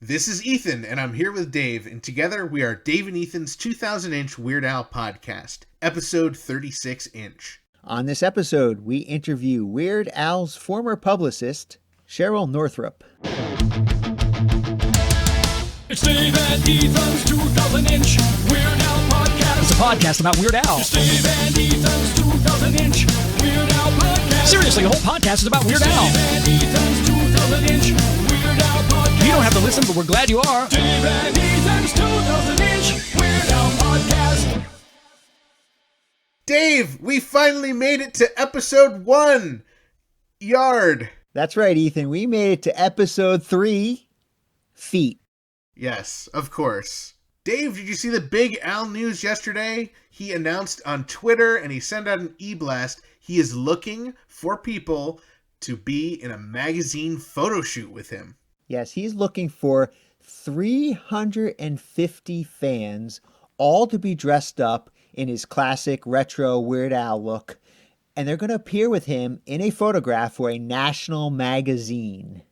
This is Ethan, and I'm here with Dave, and together we are Dave and Ethan's 2000-inch Weird Al podcast, episode 36-inch. On this episode, we interview Weird Al's former publicist, Sheryl Northrop. It's Dave and Ethan's 2000-inch Weird Al podcast. It's a podcast about Weird Al. It's Dave and Ethan's 2000-inch Weird Al podcast. Seriously, the whole podcast is about Weird Al. Dave and Ethan's 2000-inch Weird Al podcast. You don't have to listen, but we're glad you are. Dave and Ethan's 2000-inch Weird Al podcast. Dave, we finally made it to episode 1. Yard. That's right, Ethan. We made it to episode 3, Feet. Yes, of course. Dave, did you see the big Al news yesterday? He announced on Twitter and he sent out an e-blast. He is looking for people to be in a magazine photo shoot with him. Yes, he's looking for 350 fans, all to be dressed up in his classic retro Weird Al look. And they're going to appear with him in a photograph for a national magazine.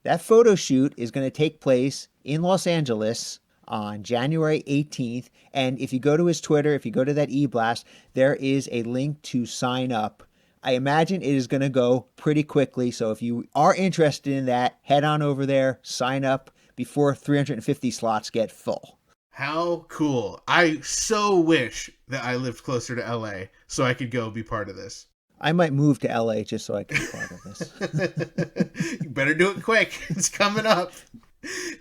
That photo shoot is going to take place in Los Angeles on January 18th. And if you go to his Twitter, if you go to that e-blast, there is a link to sign up. I imagine it is going to go pretty quickly. So if you are interested in that, head on over there, sign up before 350 slots get full. How cool. I so wish that I lived closer to LA so I could go be part of this. I might move to LA just so I can be part of this. You better do it quick. It's coming up.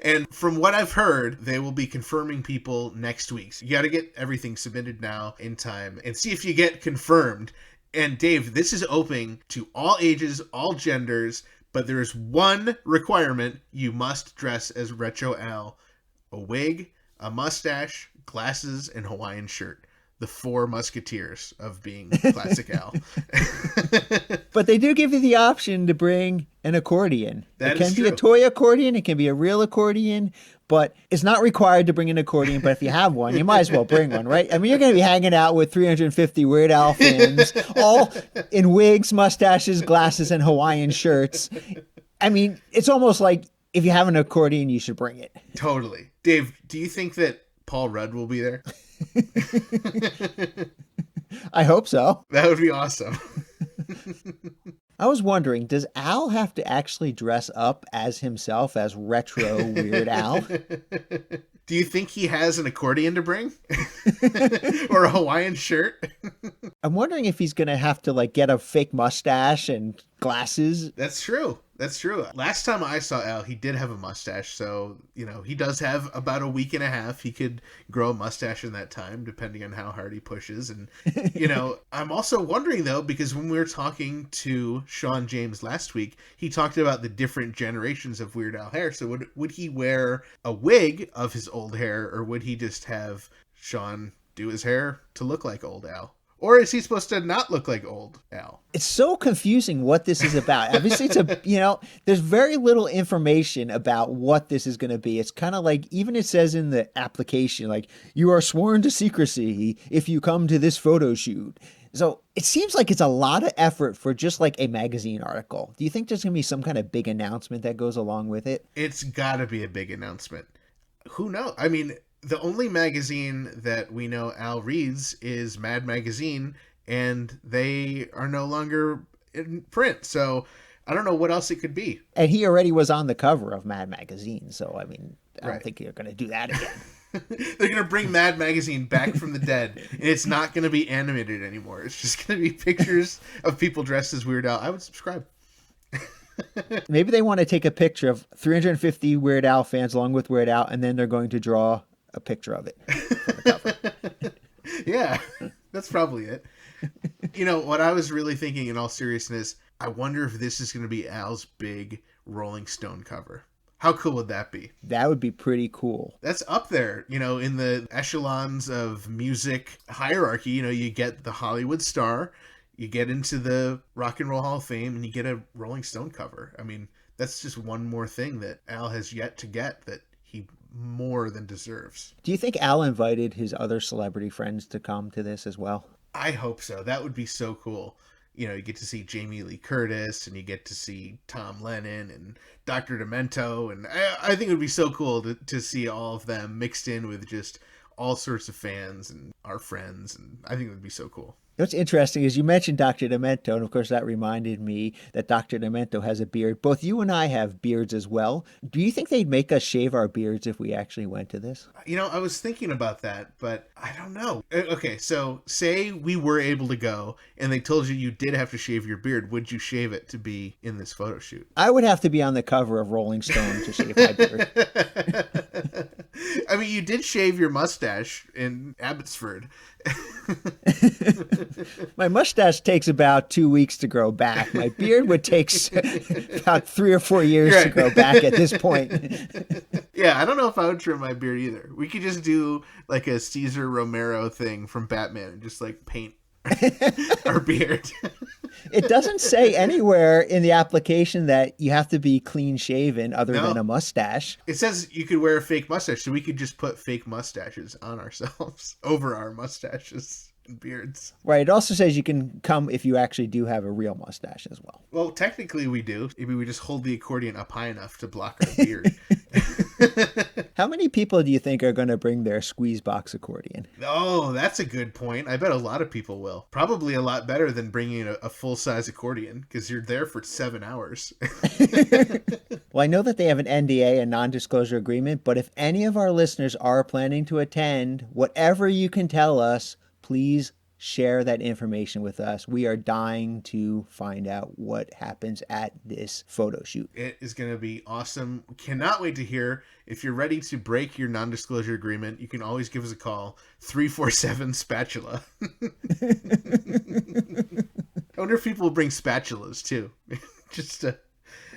And from what I've heard, they will be confirming people next week. So you got to get everything submitted now in time and see if you get confirmed. And Dave, this is open to all ages, all genders, but there is one requirement. You must dress as Retro Al. A wig, a mustache, glasses, and Hawaiian shirt. The 4 musketeers of being classic Al. But they do give you the option to bring an accordion. That it can is be true. a toy accordion. It can be a real accordion. But it's not required to bring an accordion. But if you have one, you might as well bring one, right? I mean, you're going to be hanging out with 350 Weird Al fans, all in wigs, mustaches, glasses, and Hawaiian shirts. I mean, it's almost like if you have an accordion, you should bring it. Totally. Dave, do you think that Paul Rudd will be there? I hope so. That would be awesome. I was wondering, does Al have to actually dress up as himself as retro Weird Al? Do you think he has an accordion to bring? Or a Hawaiian shirt? I'm wondering if he's going to have to get a fake mustache and glasses. That's true. That's true. Last time I saw Al, he did have a mustache. So, he does have about a week and a half. He could grow a mustache in that time, depending on how hard he pushes. And, I'm also wondering, though, because when we were talking to Sean James last week, he talked about the different generations of Weird Al hair. So would he wear a wig of his old hair, or would he just have Sean do his hair to look like old Al? Or is he supposed to not look like old Al? It's so confusing what this is about. Obviously, there's very little information about what this is going to be. It's kind of like, even it says in the application, you are sworn to secrecy if you come to this photo shoot. So it seems like it's a lot of effort for just a magazine article. Do you think there's going to be some kind of big announcement that goes along with it? It's got to be a big announcement. Who knows? I mean, the only magazine that we know Al reads is Mad Magazine, and they are no longer in print. So I don't know what else it could be. And he already was on the cover of Mad Magazine. So, I mean, I Right. don't think they're going to do that again. They're going to bring Mad Magazine back from the dead, and it's not going to be animated anymore. It's just going to be pictures of people dressed as Weird Al. I would subscribe. Maybe they want to take a picture of 350 Weird Al fans along with Weird Al, and then they're going to draw a picture of it for the cover. Yeah, that's probably it. What I was really thinking, in all seriousness, I wonder if this is going to be Al's big Rolling Stone cover. How cool would that be? That would be pretty cool. That's up there, in the echelons of music hierarchy. You get the Hollywood star, you get into the Rock and Roll Hall of Fame, and you get a Rolling Stone cover. I mean, that's just one more thing that Al has yet to get that he more than deserves. Do you think Al invited his other celebrity friends to come to this as well? I hope so. That would be so cool. you get to see Jamie Lee Curtis, and you get to see Tom Lennon and Dr. Demento, and I think it would be so cool to see all of them mixed in with just all sorts of fans and our friends, and I think it would be so cool. What's interesting is you mentioned Dr. Demento, and of course that reminded me that Dr. Demento has a beard. Both you and I have beards as well. Do you think they'd make us shave our beards if we actually went to this? I was thinking about that, but I don't know. Okay, so say we were able to go and they told you did have to shave your beard. Would you shave it to be in this photo shoot? I would have to be on the cover of Rolling Stone to shave my beard. I mean, you did shave your mustache in Abbotsford. My mustache takes about 2 weeks to grow back. My beard would take about 3 or 4 years to grow back at this point. Yeah, I don't know if I would trim my beard either. We could just do like a Cesar Romero thing from Batman and just like paint our beard. It doesn't say anywhere in the application that you have to be clean shaven other than a mustache. It says you could wear a fake mustache, so we could just put fake mustaches on ourselves over our mustaches and beards. Right. It also says you can come if you actually do have a real mustache as well. Well, technically we do. Maybe we just hold the accordion up high enough to block our beard. How many people do you think are going to bring their squeeze box accordion? Oh, that's a good point. I bet a lot of people will. Probably a lot better than bringing a full-size accordion, because you're there for 7 hours. Well, I know that they have an NDA, a non-disclosure agreement, but if any of our listeners are planning to attend, whatever you can tell us, please share that information with us. We are dying to find out what happens at this photo shoot. It is going to be awesome. Cannot wait to hear. If you're ready to break your non-disclosure agreement, you can always give us a call, 347-SPATULA. I wonder if people will bring spatulas too, just to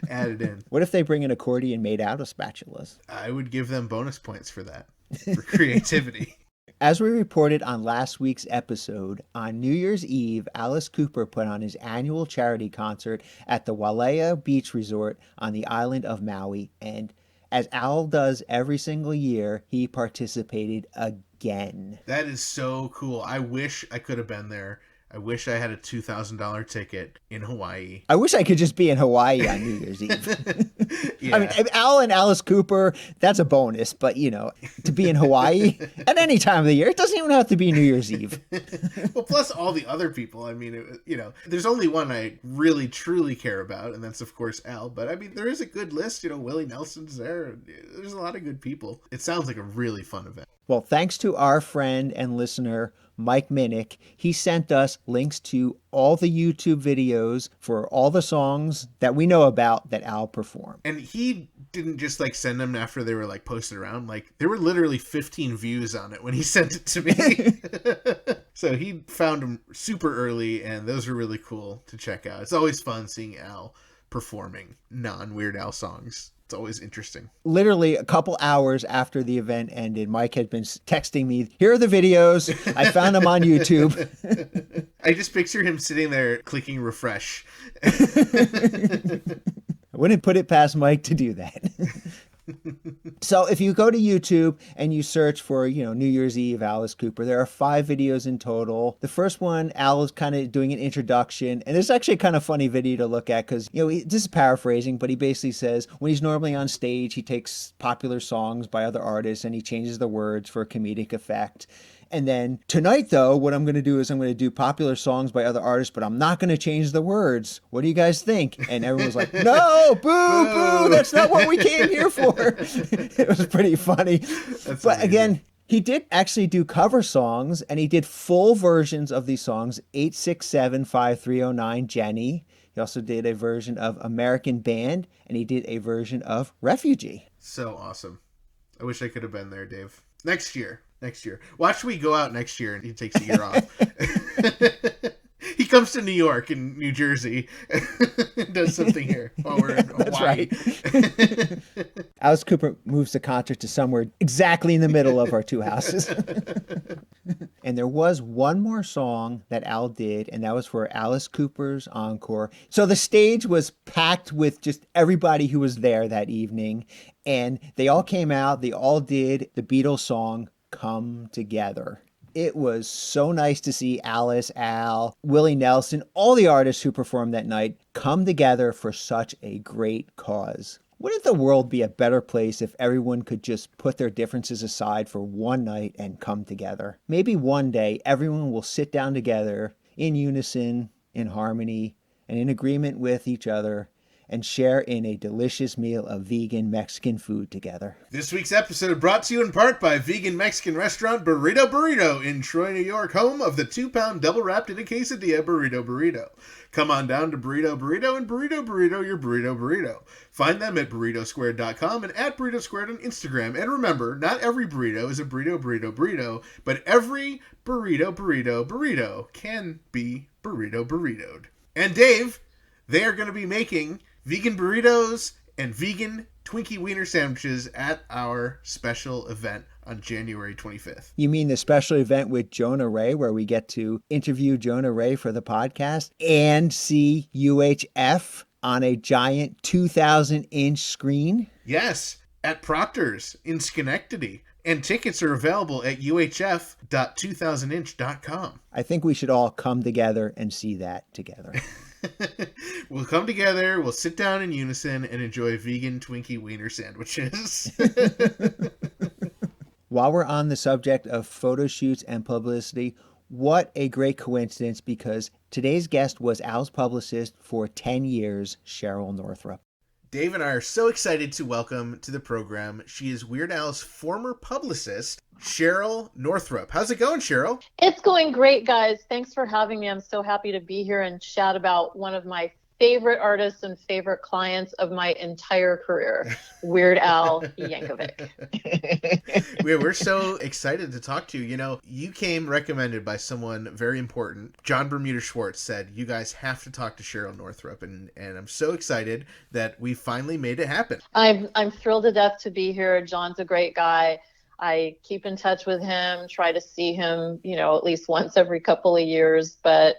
add it in. What if they bring an accordion made out of spatulas? I would give them bonus points for that, for creativity. As we reported on last week's episode, on New Year's Eve, Alice Cooper put on his annual charity concert at the Wailea Beach Resort on the island of Maui. And as Al does every single year, he participated again. That is so cool. I wish I could have been there. I wish I had a $2,000 ticket in Hawaii. I wish I could just be in Hawaii on New Year's Eve. Yeah. I mean, Al and Alice Cooper, that's a bonus. But, to be in Hawaii at any time of the year, it doesn't even have to be New Year's Eve. Well, plus all the other people. I mean, there's only one I really, truly care about, and that's, of course, Al. But, I mean, there is a good list. Willie Nelson's there. There's a lot of good people. It sounds like a really fun event. Well, thanks to our friend and listener, Mike Minnick. He sent us links to all the YouTube videos for all the songs that we know about that Al performed. And he didn't just send them after they were posted around. There were literally 15 views on it when he sent it to me. So he found them super early, and those are really cool to check out. It's always fun seeing Al performing non-Weird Al songs. It's always interesting. Literally a couple hours after the event ended, Mike had been texting me, here are the videos. I found them on YouTube. I just picture him sitting there clicking refresh. I wouldn't put it past Mike to do that. So if you go to YouTube and you search for, New Year's Eve, Alice Cooper, there are 5 videos in total. The first one, Al is kind of doing an introduction, and it's actually a kind of funny video to look at because, this is paraphrasing, but he basically says when he's normally on stage, he takes popular songs by other artists and he changes the words for comedic effect. And then tonight, though, what I'm going to do is I'm going to do popular songs by other artists, but I'm not going to change the words. What do you guys think? And everyone's like, no, boo, that's not what we came here for. It was pretty funny. But amazing. Again, he did actually do cover songs, and he did full versions of these songs, 867-5309, Jenny. He also did a version of American Band, and he did a version of Refugee. So awesome. I wish I could have been there, Dave. Next year. Watch me go out next year and he takes a year off. He comes to New York and New Jersey and does something here while we're in Hawaii. That's right. Alice Cooper moves the concert to somewhere exactly in the middle of our 2 houses. And there was one more song that Al did, and that was for Alice Cooper's encore. So the stage was packed with just everybody who was there that evening. And they all came out. They all did the Beatles song, Come Together. It was so nice to see Alice, Al, Willie Nelson, all the artists who performed that night come together for such a great cause. Wouldn't the world be a better place if everyone could just put their differences aside for one night and come together? Maybe one day everyone will sit down together in unison, in harmony, and in agreement with each other and share in a delicious meal of vegan Mexican food together. This week's episode brought to you in part by vegan Mexican restaurant Burrito Burrito in Troy, New York, home of the 2-pound double wrapped in a quesadilla Burrito. Come on down to Burrito Burrito and Burrito Burrito your Burrito Burrito. Find them at burritosquared.com and at Burrito Squared on Instagram. And remember, not every burrito is a burrito, but every burrito can be burritoed. And Dave, they are going to be making vegan burritos and vegan Twinkie Wiener sandwiches at our special event on January 25th. You mean the special event with Jonah Ray, where we get to interview Jonah Ray for the podcast and see UHF on a giant 2,000-inch screen? Yes, at Proctor's in Schenectady. And tickets are available at uhf.2000inch.com. I think we should all come together and see that together. We'll come together, we'll sit down in unison and enjoy vegan Twinkie Wiener sandwiches. While we're on the subject of photo shoots and publicity, what a great coincidence, because today's guest was Al's publicist for 10 years, Sheryl Northrop. Dave and I are so excited to welcome to the program. She is Weird Al's former publicist, Sheryl Northrop. How's it going, Sheryl? It's going great, guys. Thanks for having me. I'm so happy to be here and chat about one of my favorite artists and favorite clients of my entire career, Weird Al Yankovic. We're so excited to talk to you. You know, you came recommended by someone very important. John Bermuda Schwartz said, you guys have to talk to Sheryl Northrop. And I'm so excited that we finally made it happen. I'm thrilled to death to be here. John's a great guy. I keep in touch with him, try to see him, at least once every couple of years. But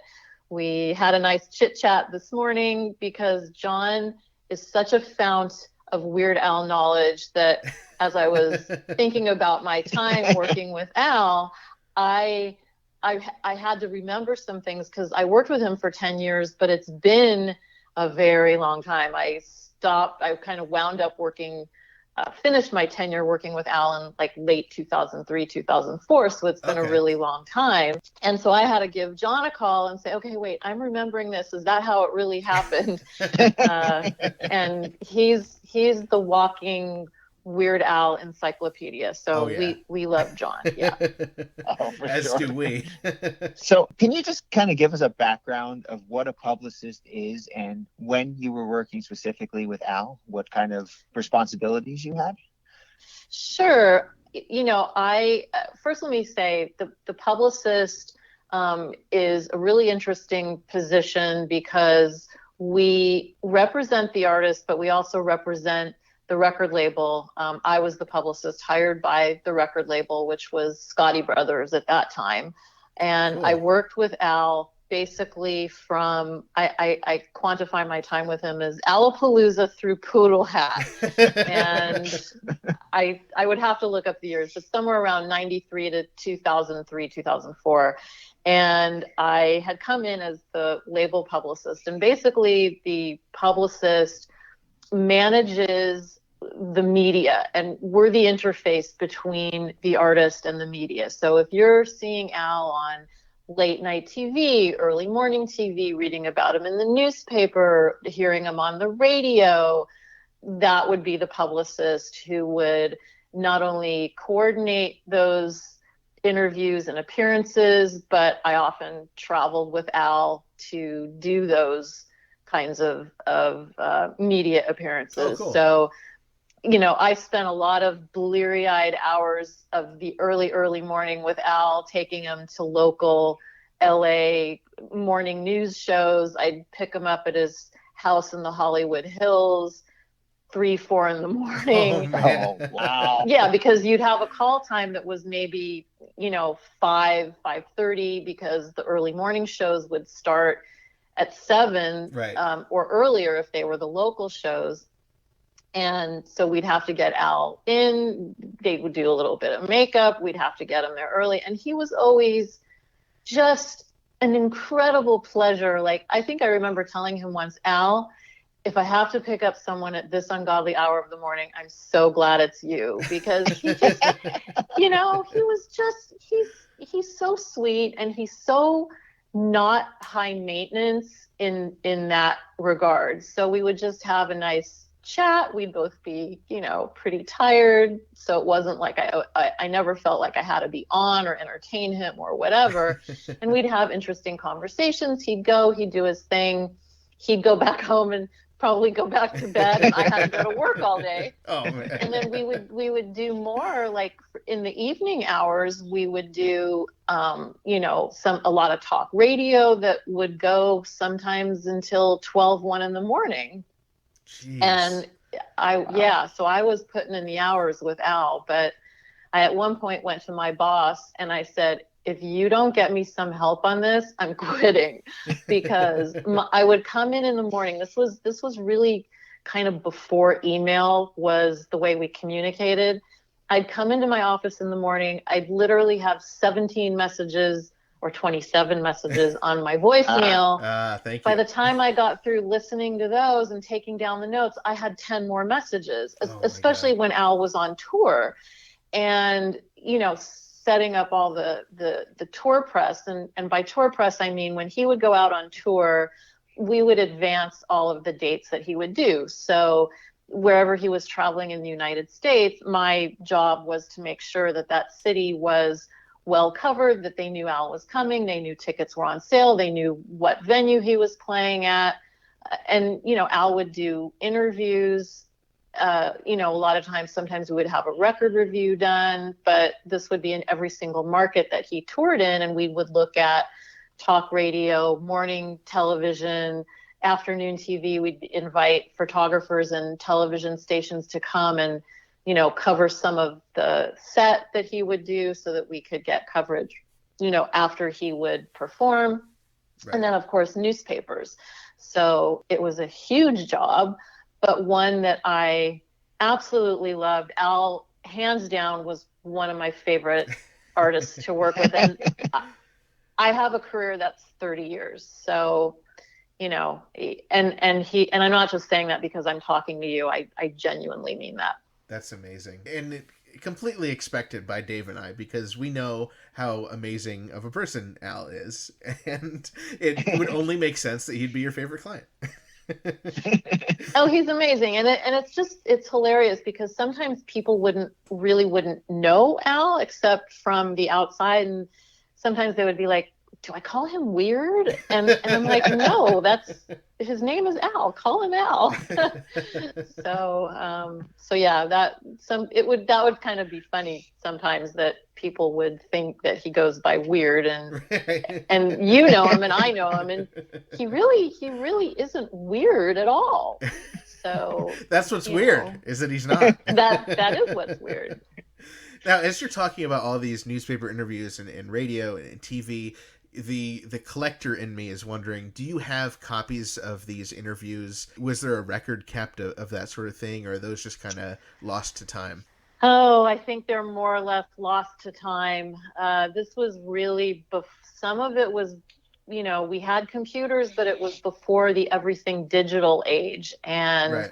we had a nice chit chat this morning because John is such a fount of Weird Al knowledge that as I was thinking about my time working with Al, I had to remember some things because I worked with him for 10 years, but it's been a very long time. I kind of wound up finished my tenure working with Al in like late 2003, 2004. So it's been a really long time. And so I had to give John a call and say, okay, wait, I'm remembering this. Is that how it really happened? And he's the walking Weird Al encyclopedia. So we love John. Yeah. As sure. do we. So can you just kind of give us a background of what a publicist is and when you were working specifically with Al, what kind of responsibilities you had? Sure. I first let me say the publicist is a really interesting position because we represent the artist, but we also represent the record label. I was the publicist hired by the record label, which was Scotti Brothers at that time. And cool. I worked with Al basically from, I quantify my time with him as Alapalooza through Poodle Hat. And I would have to look up the years, but somewhere around 93 to 2003, 2004. And I had come in as the label publicist. And basically the publicist manages the media, and we're the interface between the artist and the media. So if you're seeing Al on late night TV, early morning TV, reading about him in the newspaper, hearing him on the radio, that would be the publicist who would not only coordinate those interviews and appearances, but I often traveled with Al to do those kinds of media appearances. Oh, cool. So, I spent a lot of bleary-eyed hours of the early morning with Al, taking him to local LA morning news shows. I'd pick him up at his house in the Hollywood Hills, 3-4 in the morning. Oh, wow. Yeah, because you'd have a call time that was maybe, 5:30, because the early morning shows would start at 7, right. Or earlier if they were the local shows. And so we'd have to get Al in. They would do a little bit of makeup. We'd have to get him there early. And he was always just an incredible pleasure. Like, I think I remember telling him once, Al, if I have to pick up someone at this ungodly hour of the morning, I'm so glad it's you, because he just, he was just, he's so sweet, and he's so not high maintenance in that regard. So we would just have a nice chat. We'd both be, pretty tired. So it wasn't like I never felt like I had to be on or entertain him or whatever. And we'd have interesting conversations. He'd do his thing. He'd go back home and probably go back to bed, and I had to go to work all day. Oh man. And then we would do more, like in the evening hours, we would do a lot of talk radio that would go sometimes until 1 in the morning. Jeez. And so I was putting in the hours with Al, but I at one point went to my boss and I said, if you don't get me some help on this, I'm quitting, because I would come in the morning. This was really kind of before email was the way we communicated. I'd come into my office in the morning. I'd literally have 17 messages or 27 messages on my voicemail. Thank you. By the time I got through listening to those and taking down the notes, I had 10 more messages, especially when Al was on tour. And, setting up all the tour press. And by tour press, I mean, when he would go out on tour, we would advance all of the dates that he would do. So wherever he was traveling in the United States, my job was to make sure that city was well covered, that they knew Al was coming, they knew tickets were on sale, they knew what venue he was playing at. And, Al would do interviews. A lot of times, sometimes we would have a record review done, but this would be in every single market that he toured in. And we would look at talk radio, morning television, afternoon TV. We'd invite photographers and television stations to come and, cover some of the set that he would do so that we could get coverage, after he would perform. Right. And then, of course, newspapers. So it was a huge job, but one that I absolutely loved. Al, hands down, was one of my favorite artists to work with. And I have a career that's 30 years. So, and I'm not just saying that because I'm talking to you. I genuinely mean that. That's amazing. And completely expected by Dave and I, because we know how amazing of a person Al is. And it would only make sense that he'd be your favorite client. Oh, he's amazing. And it's hilarious, because sometimes people wouldn't know Al except from the outside. And sometimes they would be like, do I call him weird? And I'm like, no, his name is Al. Call him Al. So yeah, that would kind of be funny sometimes, that people would think that he goes by weird, and and you know him and I know him, and he really isn't weird at all. So that's what's weird, is that he's not. that is what's weird. Now, as you're talking about all these newspaper interviews and radio and TV, the collector in me is wondering, do you have copies of these interviews? Was there a record kept of that sort of thing, or are those just kind of lost to time? Oh, I think they're more or less lost to time. This was really, some of it was, we had computers, but it was before the everything digital age. And, right.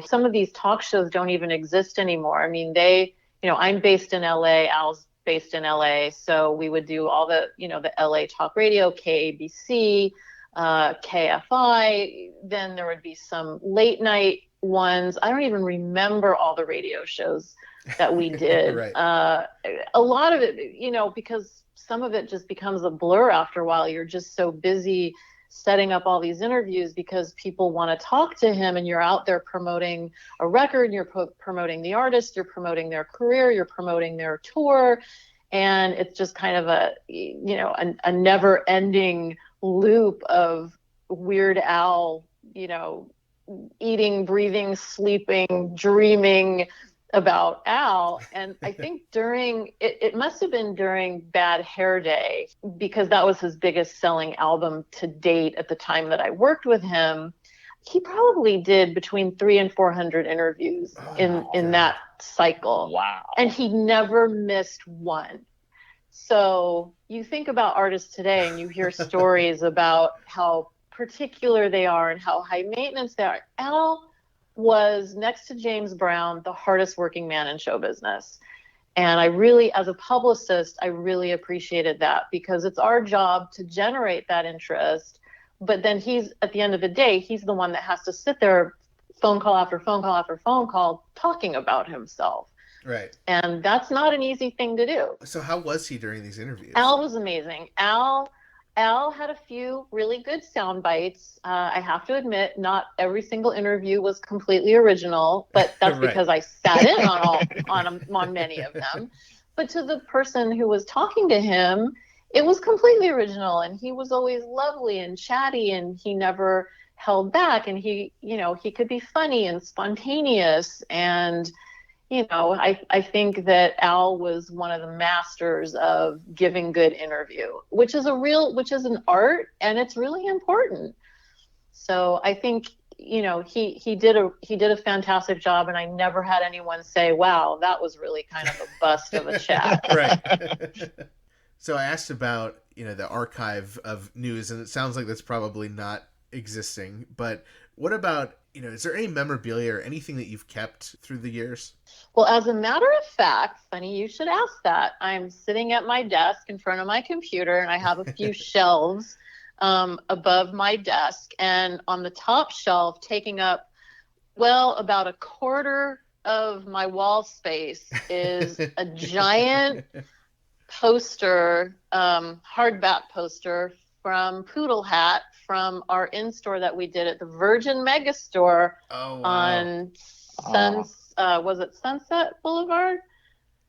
Some of these talk shows don't even exist anymore. I mean, I'm based in LA, Al's based in LA. So we would do all the LA talk radio, KABC, KFI. Then there would be some late night ones. I don't even remember all the radio shows that we did. Right. A lot of it, because some of it just becomes a blur after a while. You're just so busy setting up all these interviews because people want to talk to him, and you're out there promoting a record, you're promoting the artist, you're promoting their career, you're promoting their tour. And it's just kind of a never ending loop of Weird Al, eating, breathing, sleeping, dreaming about Al. And I think it must have been during Bad Hair Day, because that was his biggest selling album to date at the time that I worked with him. he probably did between 300 and 400 interviews in that cycle. Wow. And he never missed one. So you think about artists today and you hear stories about how particular they are and how high maintenance they are. Al was, next to James Brown, the hardest working man in show business. And I really, as a publicist, I really appreciated that, because it's our job to generate that interest. But then he's, at the end of the day, he's the one that has to sit there, phone call after phone call after phone call, talking about himself. Right. And that's not an easy thing to do. So how was he during these interviews? Al was amazing. Al had a few really good sound bites. I have to admit, not every single interview was completely original, but that's Right. because I sat in on many of them. But to the person who was talking to him, it was completely original, and he was always lovely and chatty, and he never held back, and he could be funny and spontaneous. And I think that Al was one of the masters of giving good interview, which is an art, and it's really important. So I think, he did a fantastic job, and I never had anyone say, wow, that was really kind of a bust of a chat. Right. So I asked about, the archive of news, and it sounds like that's probably not existing, but what about, is there any memorabilia or anything that you've kept through the years? Well, as a matter of fact, funny you should ask that. I'm sitting at my desk in front of my computer, and I have a few shelves above my desk. And on the top shelf, taking up, about a quarter of my wall space, is a giant poster, hardback poster from Poodle Hat, from our in-store that we did at the Virgin Megastore on was it Sunset Boulevard?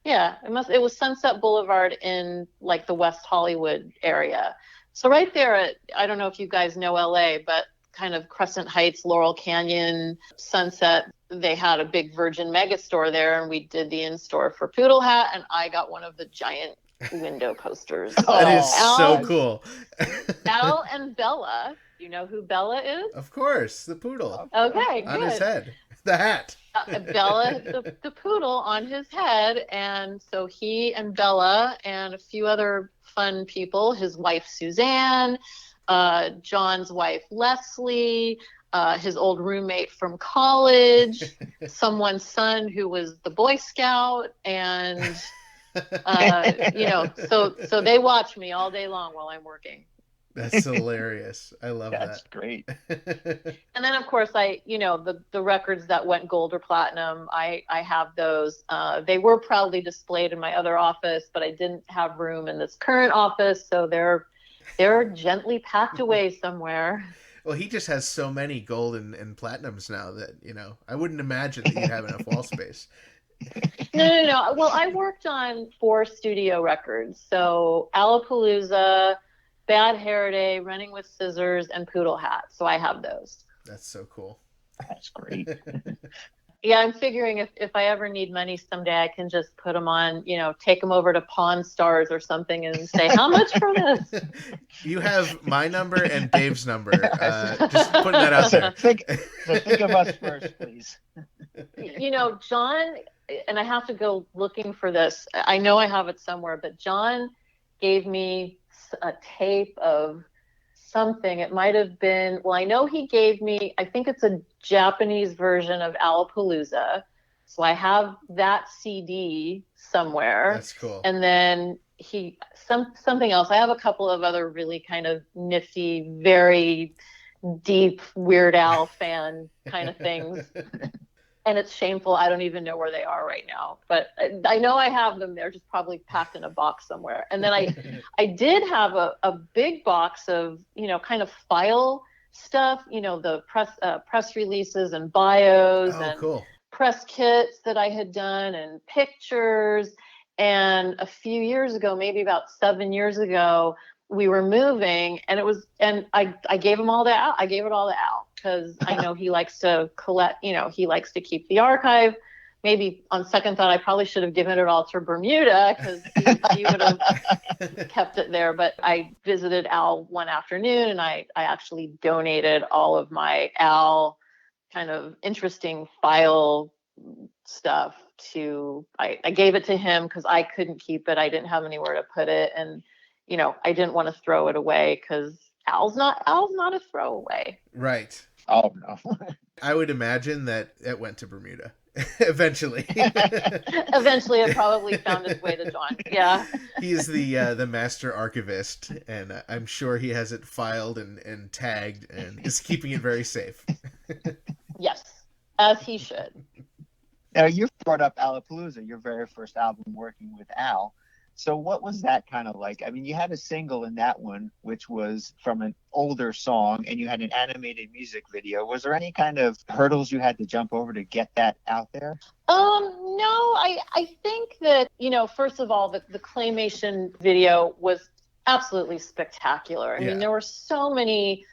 Yeah, it was Sunset Boulevard in like the West Hollywood area. So right there I don't know if you guys know LA, but kind of Crescent Heights, Laurel Canyon, Sunset, they had a big Virgin Megastore there, and we did the in-store for Poodle Hat, and I got one of the giant window posters. That is so cool. Al and Bella, you know who Bella is? Of course, the poodle. Okay, on good. his head, the hat. Bella, the poodle on his head, and so he and Bella and a few other fun people, his wife Suzanne, John's wife Leslie, his old roommate from college, someone's son who was the Boy Scout, and so they watch me all day long while I'm working. That's hilarious. I love that. That's great. And then of course the records that went gold or platinum, I have those. They were proudly displayed in my other office, but I didn't have room in this current office, so they're gently packed away somewhere. Well, he just has so many gold and platinums now that, I wouldn't imagine that you'd have enough wall space. No. Well, I worked on 4 studio records. So Alapalooza, Bad Hair Day, Running with Scissors, and Poodle Hat. So I have those. That's so cool. That's great. Yeah, I'm figuring if I ever need money someday, I can just put them on, take them over to Pawn Stars or something and say, how much for this? You have my number and Dave's number. Just putting that out there. Think of us first, please. John, and I have to go looking for this. I know I have it somewhere, but John gave me a tape of something. It might have been, I know he gave me, I think it's a Japanese version of Alapalooza. So I have that CD somewhere. That's cool. And then something else. I have a couple of other really kind of nifty, very deep Weird Al fan kind of things. And it's shameful. I don't even know where they are right now, but I know I have them. They're just probably packed in a box somewhere. And then I did have a big box of, kind of file stuff, the press releases and bios and cool. press kits that I had done and pictures. And a few years ago, maybe about 7 years ago, we were moving, and I gave them all to Al. I gave it all to Al because I know he likes to collect, he likes to keep the archive. maybe on second thought, I probably should have given it all to Bermuda because he would have kept it there. But I visited Al one afternoon, and I actually donated all of my Al kind of interesting file stuff I gave it to him because I couldn't keep it. I didn't have anywhere to put it. And, I didn't want to throw it away because Al's not a throwaway. Right. Oh, no. I would imagine that it went to Bermuda eventually. Eventually, it probably found its way to John. Yeah. He's the master archivist, and I'm sure he has it filed and tagged and is keeping it very safe. Yes, as he should. Now, you brought up Alapalooza, your very first album working with Al. So what was that kind of like? I mean, you had a single in that one, which was from an older song, and you had an animated music video. Was there any kind of hurdles you had to jump over to get that out there? No, I think that, first of all, the Claymation video was absolutely spectacular. I mean, there were so many,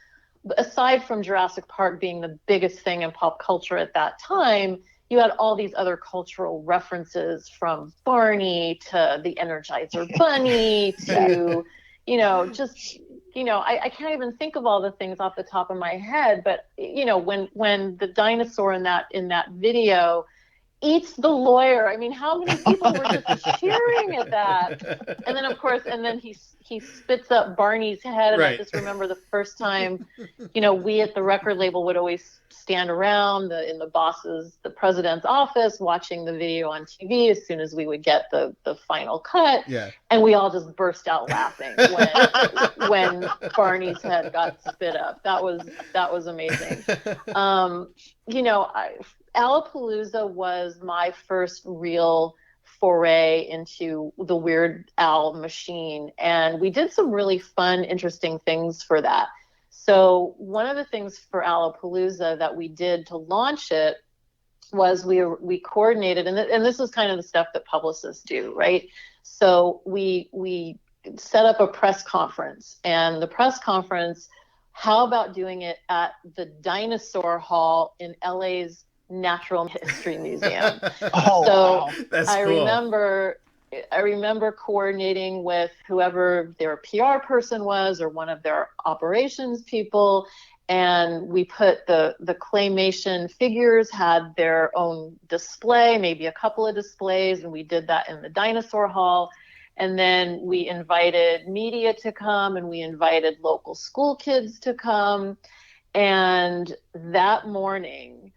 aside from Jurassic Park being the biggest thing in pop culture at that time, you had all these other cultural references from Barney to the Energizer Bunny to, I can't even think of all the things off the top of my head. But, when the dinosaur in that video eats the lawyer, I mean, how many people were just cheering at that? And then, of course, he spits up Barney's head. And I just remember the first time, we at the record label would always stand around in the president's office watching the video on TV as soon as we would get the final cut. Yeah. And we all just burst out laughing when Barney's head got spit up. That was amazing. Alapalooza was my first real foray into the Weird Al machine. And we did some really fun, interesting things for that. So one of the things for Alapalooza that we did to launch it was we coordinated, and this is kind of the stuff that publicists do, right? So we set up a press conference, and the press conference, how about doing it at the Dinosaur Hall in LA's Natural History Museum? Wow. That's cool. I remember coordinating with whoever their PR person was or one of their operations people, and we put the Claymation figures had their own display, maybe a couple of displays, and we did that in the Dinosaur Hall. And then we invited media to come, and we invited local school kids to come. And that morning,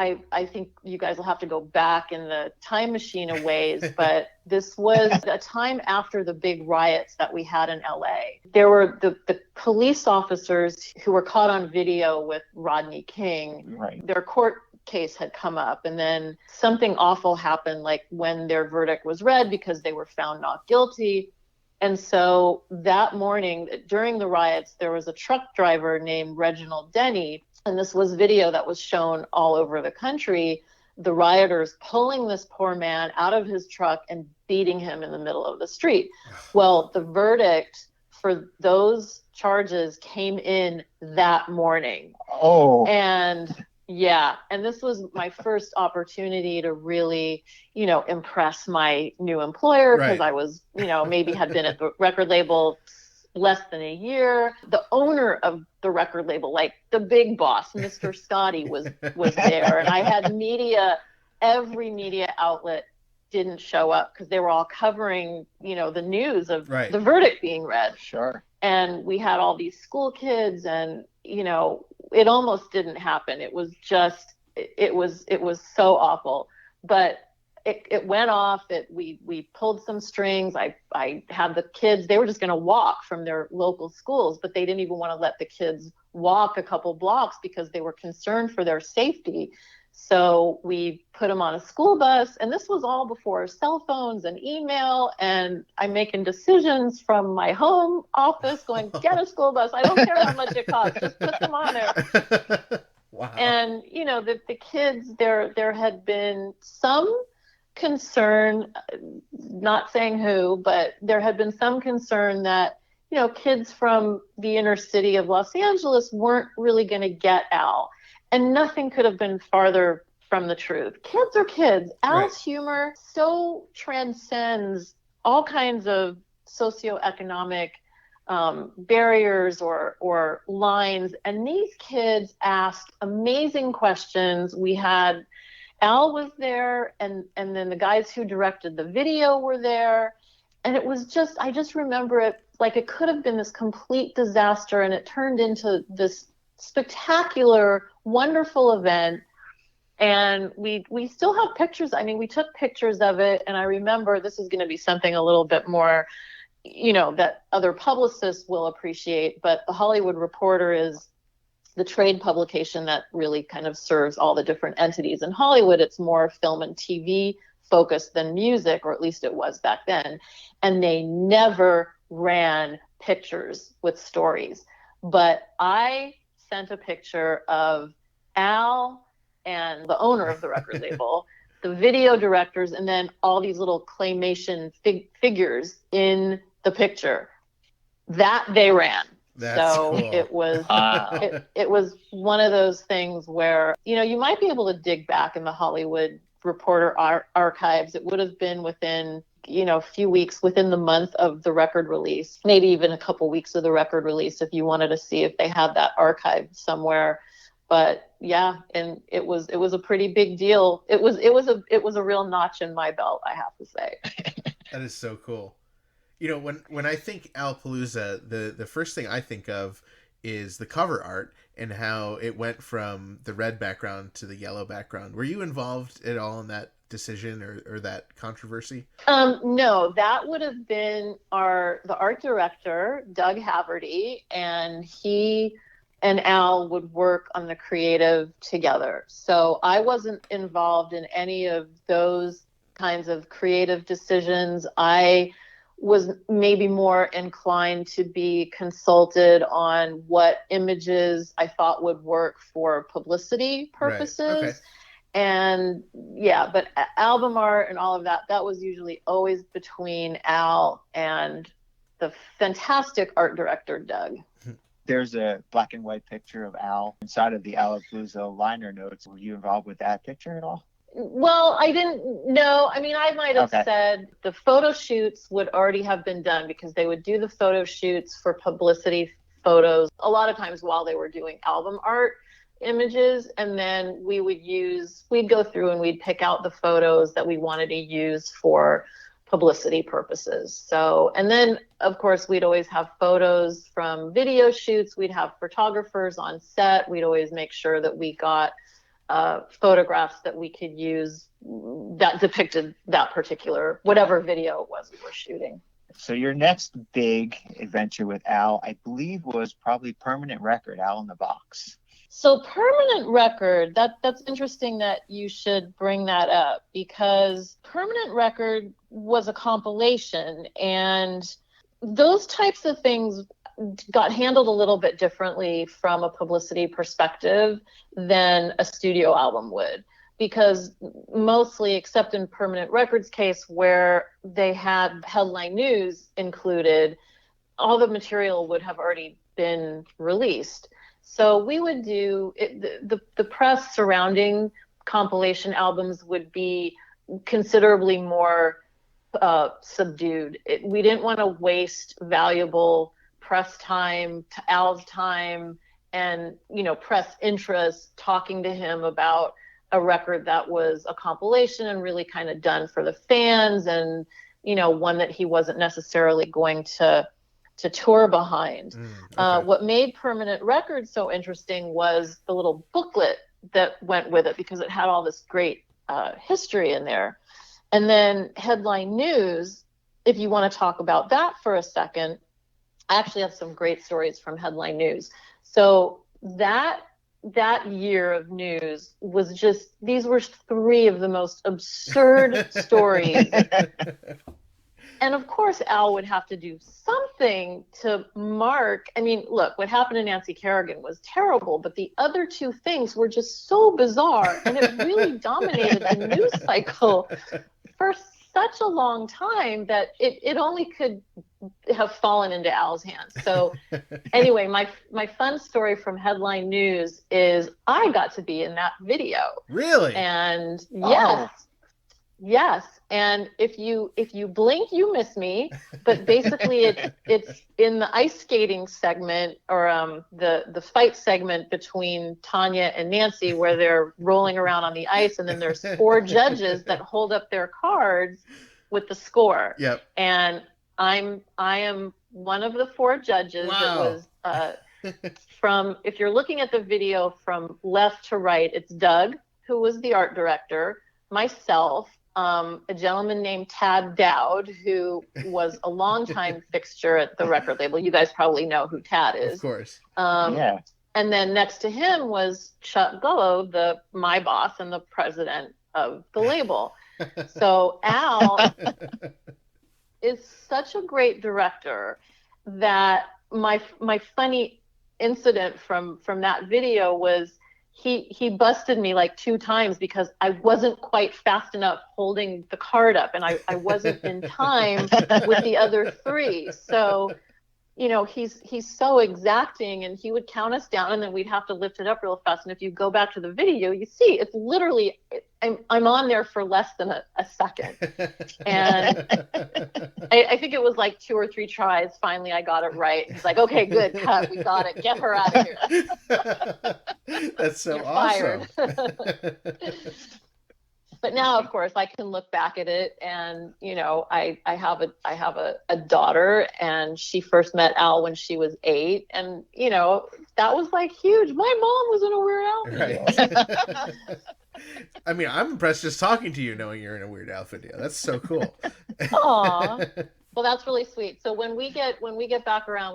I think you guys will have to go back in the time machine a ways, but this was a time after the big riots that we had in LA. There were the police officers who were caught on video with Rodney King. Right. Their court case had come up, and then something awful happened, like when their verdict was read, because they were found not guilty. And so that morning, during the riots, there was a truck driver named Reginald Denny, and this was video that was shown all over the country, the rioters pulling this poor man out of his truck and beating him in the middle of the street. Well, the verdict for those charges came in that morning. Oh. And yeah, and this was my first opportunity to really, impress my new employer, because I was, maybe had been at the record label less than a year. The owner of the record label, like the big boss, Mr. Scotty, was there. And I had media, every media outlet didn't show up because they were all covering, the news of the verdict being read. Sure. And we had all these school kids, and, it almost didn't happen. It was just, it was so awful. But it went off. We pulled some strings. I had the kids, they were just going to walk from their local schools, but they didn't even want to let the kids walk a couple blocks because they were concerned for their safety. So we put them on a school bus, and this was all before cell phones and email, and I'm making decisions from my home office going, get a school bus. I don't care how much it costs. Just put them on there. Wow. And, the kids, there had been some concern, not saying who, but there had been some concern that, kids from the inner city of Los Angeles weren't really going to get Al. And nothing could have been farther from the truth. Kids are kids. Al's Right. humor so transcends all kinds of socioeconomic barriers or lines. And these kids asked amazing questions. We had Al was there, and then the guys who directed the video were there. And it was just, I just remember it like it could have been this complete disaster, and it turned into this spectacular, wonderful event. And we still have pictures. I mean, we took pictures of it, and I remember this is going to be something a little bit more, that other publicists will appreciate, but the Hollywood Reporter is the trade publication that really kind of serves all the different entities in Hollywood. It's more film and TV focused than music, or at least it was back then. And they never ran pictures with stories. But I sent a picture of Al and the owner of the record label, the video directors, and then all these little claymation figures in the picture that they ran. That's so cool. It was it was one of those things where you might be able to dig back in the Hollywood Reporter archives. It would have been within a few weeks, within the month of the record release, maybe even a couple weeks of the record release, if you wanted to see if they had that archived somewhere. But yeah, and it was a pretty big deal. It was a real notch in my belt, I have to say. That is so cool. When I think Alapalooza, the first thing I think of is the cover art and how it went from the red background to the yellow background. Were you involved at all in that decision or that controversy? No, that would have been the art director, Doug Haverty, and he and Al would work on the creative together. So I wasn't involved in any of those kinds of creative decisions. I was maybe more inclined to be consulted on what images I thought would work for publicity purposes. Right. Okay. And yeah, but album art and all of that was usually always between Al and the fantastic art director, Doug. There's a black and white picture of Al inside of the Alapalooza liner notes. Were you involved with that picture at all? Well, I didn't know. I mean, I might have said the photo shoots would already have been done because they would do the photo shoots for publicity photos a lot of times while they were doing album art images. And then we'd go through and we'd pick out the photos that we wanted to use for publicity purposes. So, and then of course we'd always have photos from video shoots. We'd have photographers on set. We'd always make sure that we got photographs that we could use that depicted that particular, whatever video it was we were shooting. So your next big adventure with Al, I believe, was probably Permanent Record, Al in the Box. So Permanent Record, that's interesting that you should bring that up, because Permanent Record was a compilation, and those types of things got handled a little bit differently from a publicity perspective than a studio album would, because mostly, except in Permanent Records case where they had headline news included, all the material would have already been released. So we would do the press surrounding compilation albums would be considerably more subdued. We didn't want to waste valuable press time, to Al's time, and press interest talking to him about a record that was a compilation and really kind of done for the fans, and one that he wasn't necessarily going to tour behind. Okay. What made Permanent Record so interesting was the little booklet that went with it, because it had all this great history in there. And then headline news, if you want to talk about that for a second, I actually have some great stories from headline news. So that year of news was just, these were three of the most absurd stories. And of course, Al would have to do something to mark. I mean, look, what happened to Nancy Kerrigan was terrible, but the other two things were just so bizarre, and it really dominated the news cycle for such a long time that it only could have fallen into Al's hands. So anyway, my fun story from Headline News is I got to be in that video. Really? And Oh. yes. And if you blink, you miss me. But basically, it's in the ice skating segment, or the fight segment between Tanya and Nancy, where they're rolling around on the ice, and then there's 4 judges that hold up their cards with the score. Yep. And I am one of the 4 judges. Wow. It was from, if you're looking at the video from left to right, it's Doug, who was the art director, myself, a gentleman named Tad Dowd, who was a longtime fixture at the record label. You guys probably know who Tad is. Of course. Yeah. And then next to him was Chuck Gullo, my boss and the president of the label. So Al is such a great director that my funny incident from that video was he busted me like 2 times because I wasn't quite fast enough holding the card up, and I wasn't in time with the other 3. So, you know, he's so exacting, and he would count us down, and then we'd have to lift it up real fast. And if you go back to the video, you see it's literally I'm on there for less than a second. And I think it was like 2 or 3 tries. Finally, I got it right. He's like, okay, good, cut. We got it. Get her out of here. That's so You're awesome. But now, of course, I can look back at it, and you know, I have a daughter, and she first met Al when she was 8, and you know, that was like huge. My mom was in a Weird Al video. Right. I mean, I'm impressed just talking to you, knowing you're in a Weird Al video. That's so cool. Aw. Well, that's really sweet. So when we get back around,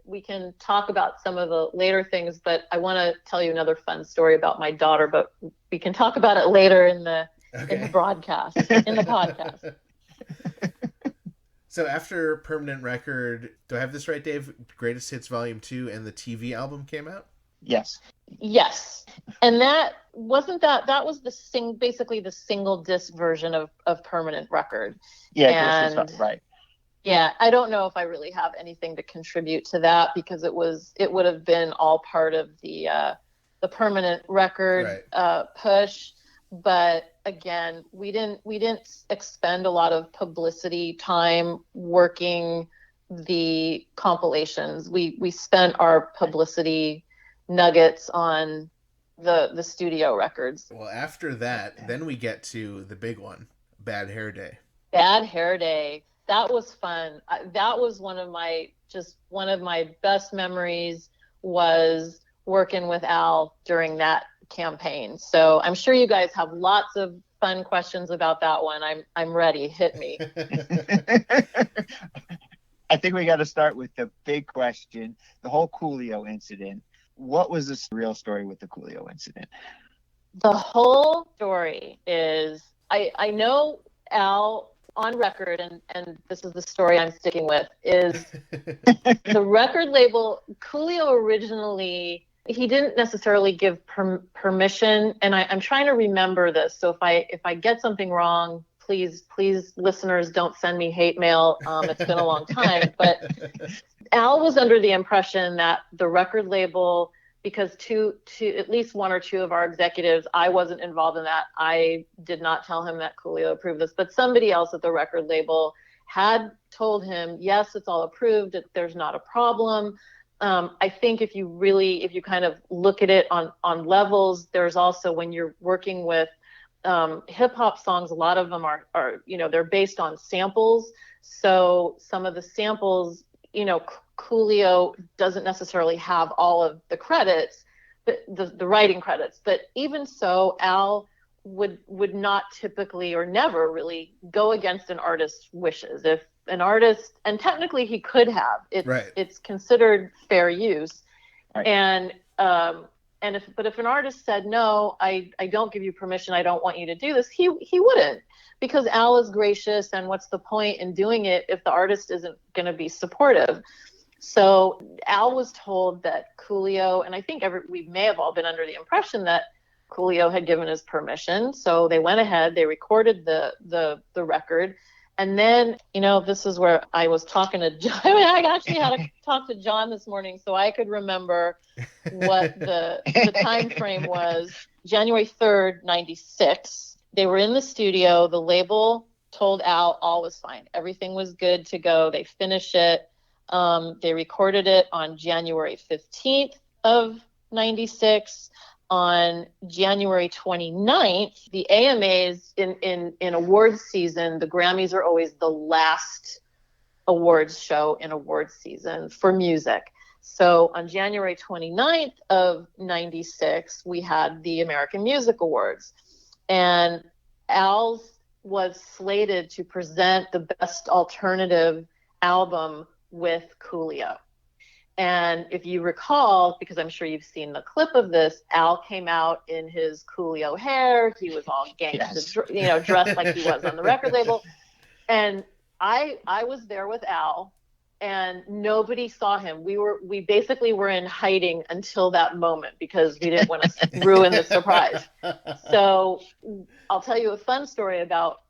we can talk about some of the later things. But I want to tell you another fun story about my daughter. But we can talk about it later in the broadcast, in the podcast. So after Permanent Record, do I have this right, Dave? Greatest Hits Volume 2 and the TV album came out? Yes. Yes. And that was basically the single disc version of Permanent Record. Yeah, and, right. Yeah, I don't know if I really have anything to contribute to that, because it would have been all part of the Permanent Record push. But again, we didn't expend a lot of publicity time working the compilations. We spent our publicity nuggets on the studio records. Well, after that, then we get to the big one, Bad Hair Day. Bad Hair Day. That was fun. That was one of my best memories, was working with Al during that campaign. So I'm sure you guys have lots of fun questions about that one. I'm ready. Hit me. I think we got to start with the big question, the whole Coolio incident. What was the real story with the Coolio incident? The whole story is, I know Al on record, and this is the story I'm sticking with, is the record label, Coolio originally, he didn't necessarily give permission, and I'm trying to remember this, so if I get something wrong, please listeners, don't send me hate mail. It's been a long time, but Al was under the impression that the record label, because to at least 1 or 2 of our executives, I wasn't involved in that. I did not tell him that Coolio approved this, but somebody else at the record label had told him, yes, it's all approved. There's not a problem. I think if you kind of look at it on levels, there's also, when you're working with hip hop songs, a lot of them are they're based on samples. So some of the samples, Coolio doesn't necessarily have all of the credits, but the writing credits. But even so, Al would not typically, or never really, go against an artist's wishes. If an artist, and technically he could have, it's considered fair use. Right. And if an artist said, no, I don't give you permission, I don't want you to do this, he wouldn't, because Al is gracious, and what's the point in doing it if the artist isn't going to be supportive? So Al was told that Coolio, and I think we may have all been under the impression that Coolio had given his permission. So they went ahead, they recorded the record. And then, this is where I was talking to John. I mean, I actually had to talk to John this morning so I could remember what the time frame was. January 3rd, 96. They were in the studio. The label told Al all was fine. Everything was good to go. They finished it. They recorded it on January 15th of 96. On January 29th, the AMAs in awards season, the Grammys are always the last awards show in awards season for music. So on January 29th of 96, we had the American Music Awards. And Al was slated to present the Best Alternative Album with Coolio. And if you recall, because I'm sure you've seen the clip of this, Al came out in his Coolio hair. He was all gangsta, Yes. Dressed like he was on the record label. And I was there with Al, and nobody saw him. We basically were in hiding until that moment because we didn't want to ruin the surprise. So I'll tell you a fun story about,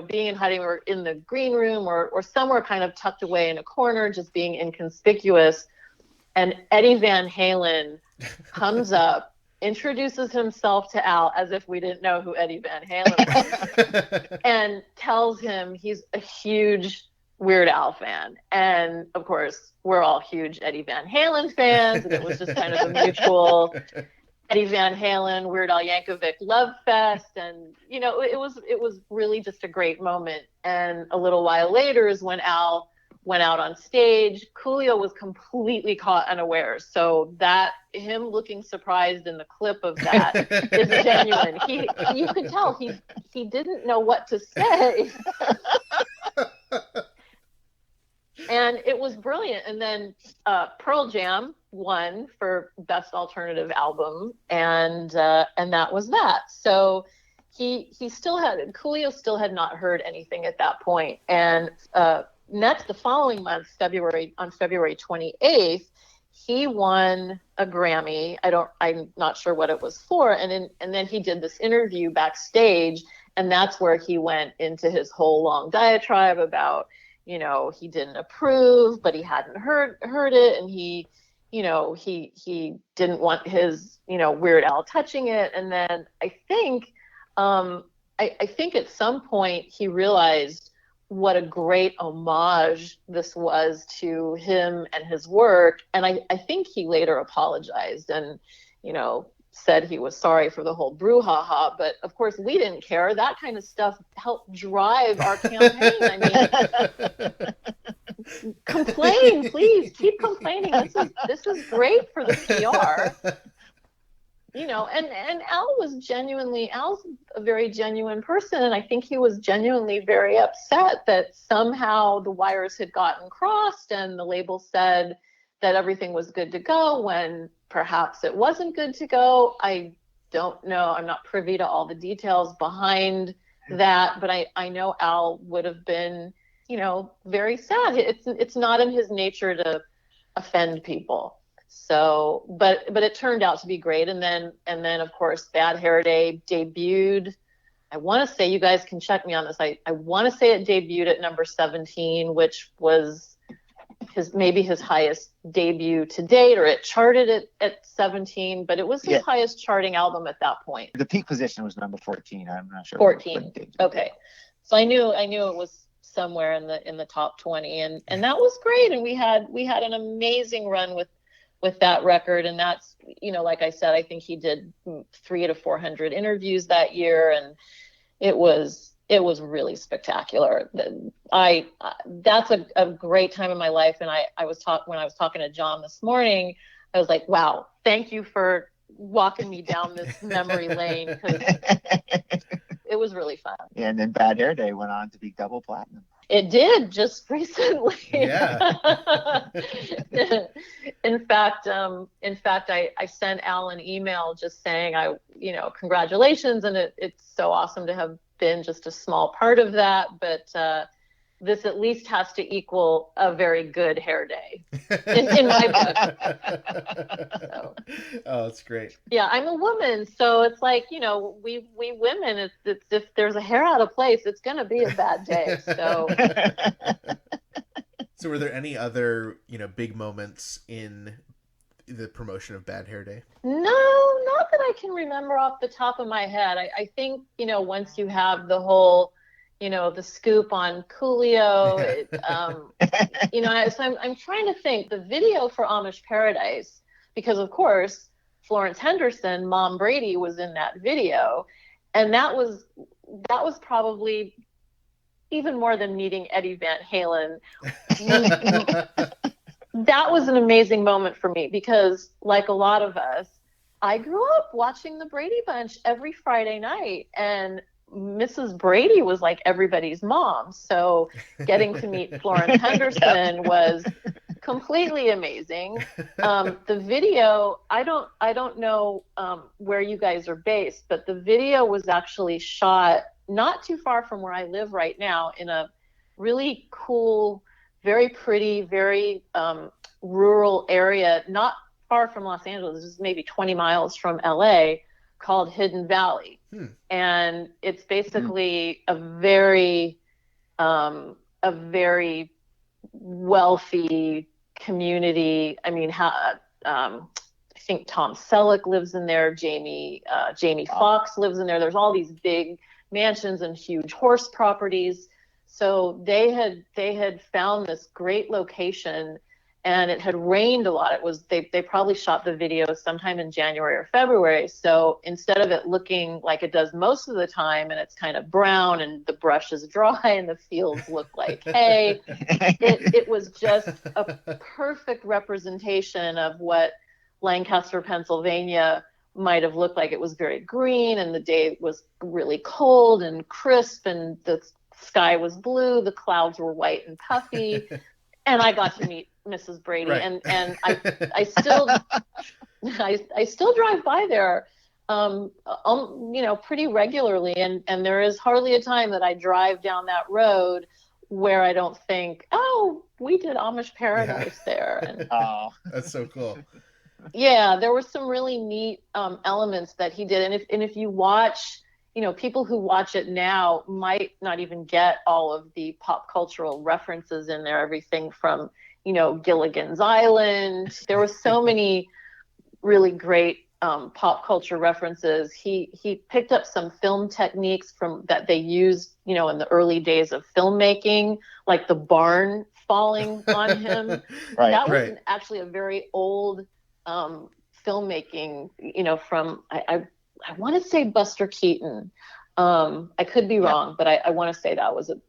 being in hiding. We were in the green room or somewhere kind of tucked away in a corner, just being inconspicuous. And Eddie Van Halen comes up, introduces himself to Al as if we didn't know who Eddie Van Halen was, and tells him he's a huge Weird Al fan. And of course, we're all huge Eddie Van Halen fans, and it was just kind of a mutual Eddie Van Halen, Weird Al Yankovic love fest. And, it was really just a great moment. And a little while later is when Al went out on stage. Coolio was completely caught unawares. So that him looking surprised in the clip of that is genuine. You could tell he didn't know what to say. And it was brilliant. And then Pearl Jam won for Best Alternative Album, and that was that. So Coolio still had not heard anything at that point. And next, the following month, on February 28th, he won a Grammy. I'm not sure what it was for. And then he did this interview backstage, and that's where he went into his whole long diatribe about, he didn't approve, but he hadn't heard it, and he didn't want his, Weird Al touching it. And then I think at some point he realized what a great homage this was to him and his work. And I think he later apologized and, said he was sorry for the whole brouhaha. But of course, we didn't care. That kind of stuff helped drive our campaign. I mean, complain, please. Keep complaining. This is great for the PR. And Al's a very genuine person. And I think he was genuinely very upset that somehow the wires had gotten crossed and the label said that everything was good to go when perhaps it wasn't good to go. I don't know. I'm not privy to all the details behind that, but I know Al would have been, very sad. It's not in his nature to offend people. So, but it turned out to be great. And then of course, Bad Hair Day debuted. I want to say, you guys can check me on this. I want to say it debuted at number 17, which was maybe his highest debut to date, or it charted at 17, but it was his highest charting album at that point. The peak position was number 14. I'm not sure. 14. Okay. So I knew it was somewhere in the top 20, and that was great. And we had an amazing run with that record. And that's, like I said, I think he did 300 to 400 interviews that year, and it was really spectacular. That's a great time in my life. And when I was talking to John this morning, I was like, wow, thank you for walking me down this memory lane, because it was really fun. Yeah, and then Bad Hair Day went on to be double platinum. It did just recently. Yeah. In fact, I sent Al an email just saying, congratulations, and it's so awesome to have been just a small part of that. But this at least has to equal a very good hair day in my book. So, Oh, that's great. yeah, I'm a woman, so it's like, we women, it's if there's a hair out of place, it's going to be a bad day. So So were there any other, big moments in the promotion of Bad Hair Day? no, not that I can remember off the top of my head. I think, once you have the whole, the scoop on Coolio, so I'm trying to think the video for Amish Paradise, because of course, Florence Henderson, Mom Brady, was in that video. And that was probably even more than meeting Eddie Van Halen. That was an amazing moment for me because, like a lot of us, I grew up watching the Brady Bunch every Friday night, and Mrs. Brady was like everybody's mom. So getting to meet Florence Henderson was completely amazing. The video, I don't know where you guys are based, but the video was actually shot not too far from where I live right now in a really cool, very pretty, very rural area, not far from Los Angeles, just maybe 20 miles from LA, called Hidden Valley. And it's basically a very wealthy community. I mean, I think Tom Selleck lives in there. Jamie Foxx lives in there. There's all these big mansions and huge horse properties. So they had found this great location, and it had rained a lot. It was they probably shot the video sometime in January or February. So instead of it looking like it does most of the time, and it's kind of brown and the brush is dry and the fields look like hay, it was just a perfect representation of what Lancaster, Pennsylvania might have looked like. It was very green, and the day was really cold and crisp, and the sky was blue, the clouds were white and puffy, and I got to meet Mrs. Brady, right. and I still drive by there, pretty regularly, and there is hardly a time that I drive down that road where I don't think, oh, we did Amish Paradise there. And Oh, That's so cool. yeah, there were some really neat elements that he did, and if you watch, people who watch it now might not even get all of the pop cultural references in there. Everything from, Gilligan's Island. There were so many really great pop culture references. He picked up some film techniques that they used, in the early days of filmmaking, like the barn falling on him. right. That was Right. actually a very old filmmaking, from I want to say Buster Keaton. I could be wrong, but I want to say that was a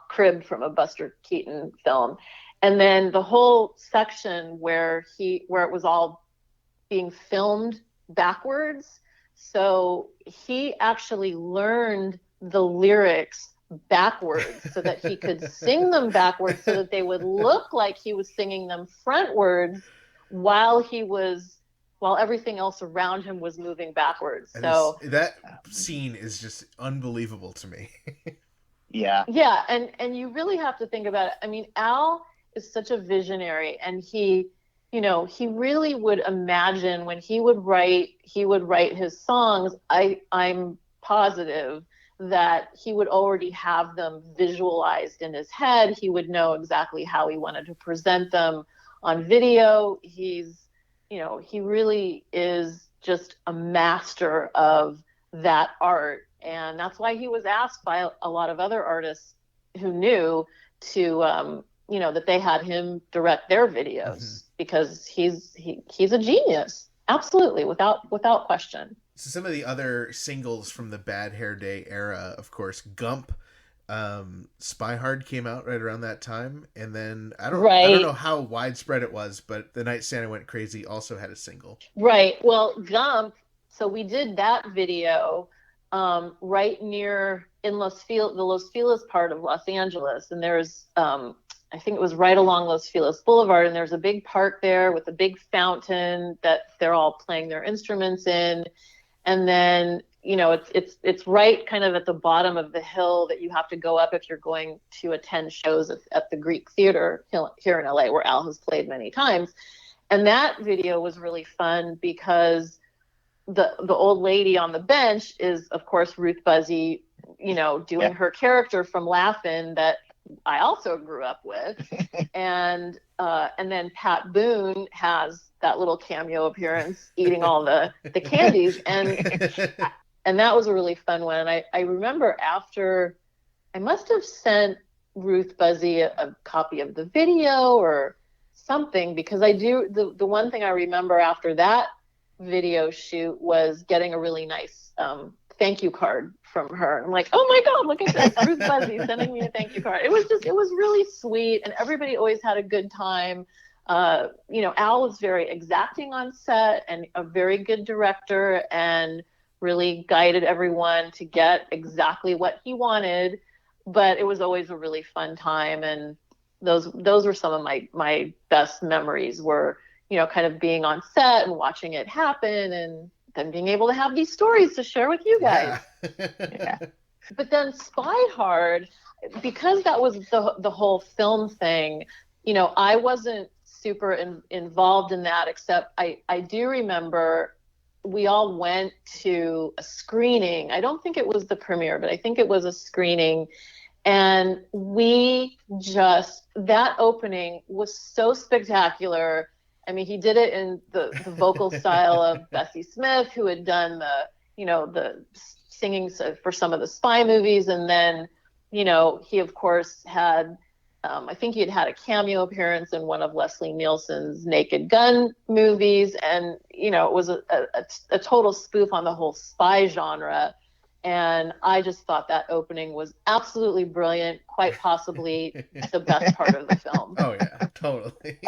crib from a Buster Keaton film. And then the whole section where it was all being filmed backwards. So he actually learned the lyrics backwards so that he could sing them backwards so that they would look like he was singing them frontwards while everything else around him was moving backwards. So That scene is just unbelievable to me. Yeah. yeah, and you really have to think about it. I mean, Al is such a visionary, and he really would imagine when he would write his songs. I'm positive that he would already have them visualized in his head. He would know exactly how he wanted to present them on video. He really is just a master of that art. And that's why he was asked by a lot of other artists who knew to, that they had him direct their videos, because he's a genius. Absolutely. Without question. So some of the other singles from the Bad Hair Day era, of course, Gump, Spy Hard came out right around that time, and then I don't know how widespread it was, but The Night Santa Went Crazy also had a single. Right. Well, Gump. So we did that video right near the Los Feliz part of Los Angeles, and there's I think it was right along Los Feliz Boulevard, and there's a big park there with a big fountain that they're all playing their instruments in. And then, it's right kind of at the bottom of the hill that you have to go up if you're going to attend shows at the Greek Theater here in LA, where Al has played many times. And that video was really fun because the old lady on the bench is, of course, Ruth Buzzy, doing her character from Laugh-In that I also grew up with. And then Pat Boone has that little cameo appearance eating all the candies. And that was a really fun one. And I remember after, I must have sent Ruth Buzzy a copy of the video or something, because the one thing I remember after that video shoot was getting a really nice thank you card from her. I'm like, oh my God, look at this, Ruth Buzzy sending me a thank you card. It was really sweet, and everybody always had a good time. Al was very exacting on set and a very good director, and really guided everyone to get exactly what he wanted. But it was always a really fun time, and those were some of my best memories, were kind of being on set and watching it happen, and then being able to have these stories to share with you guys. Yeah. But then Spy Hard, because that was the whole film thing, I wasn't super involved in that, except I do remember we all went to a screening. I don't think it was the premiere, but I think it was a screening. And that opening was so spectacular. I mean, he did it in the vocal style of Bessie Smith, who had done the singing for some of the spy movies. And then, he, of course, had, I think he had a cameo appearance in one of Leslie Nielsen's Naked Gun movies. And, it was a total spoof on the whole spy genre. And I just thought that opening was absolutely brilliant, quite possibly the best part of the film. Oh, yeah, totally.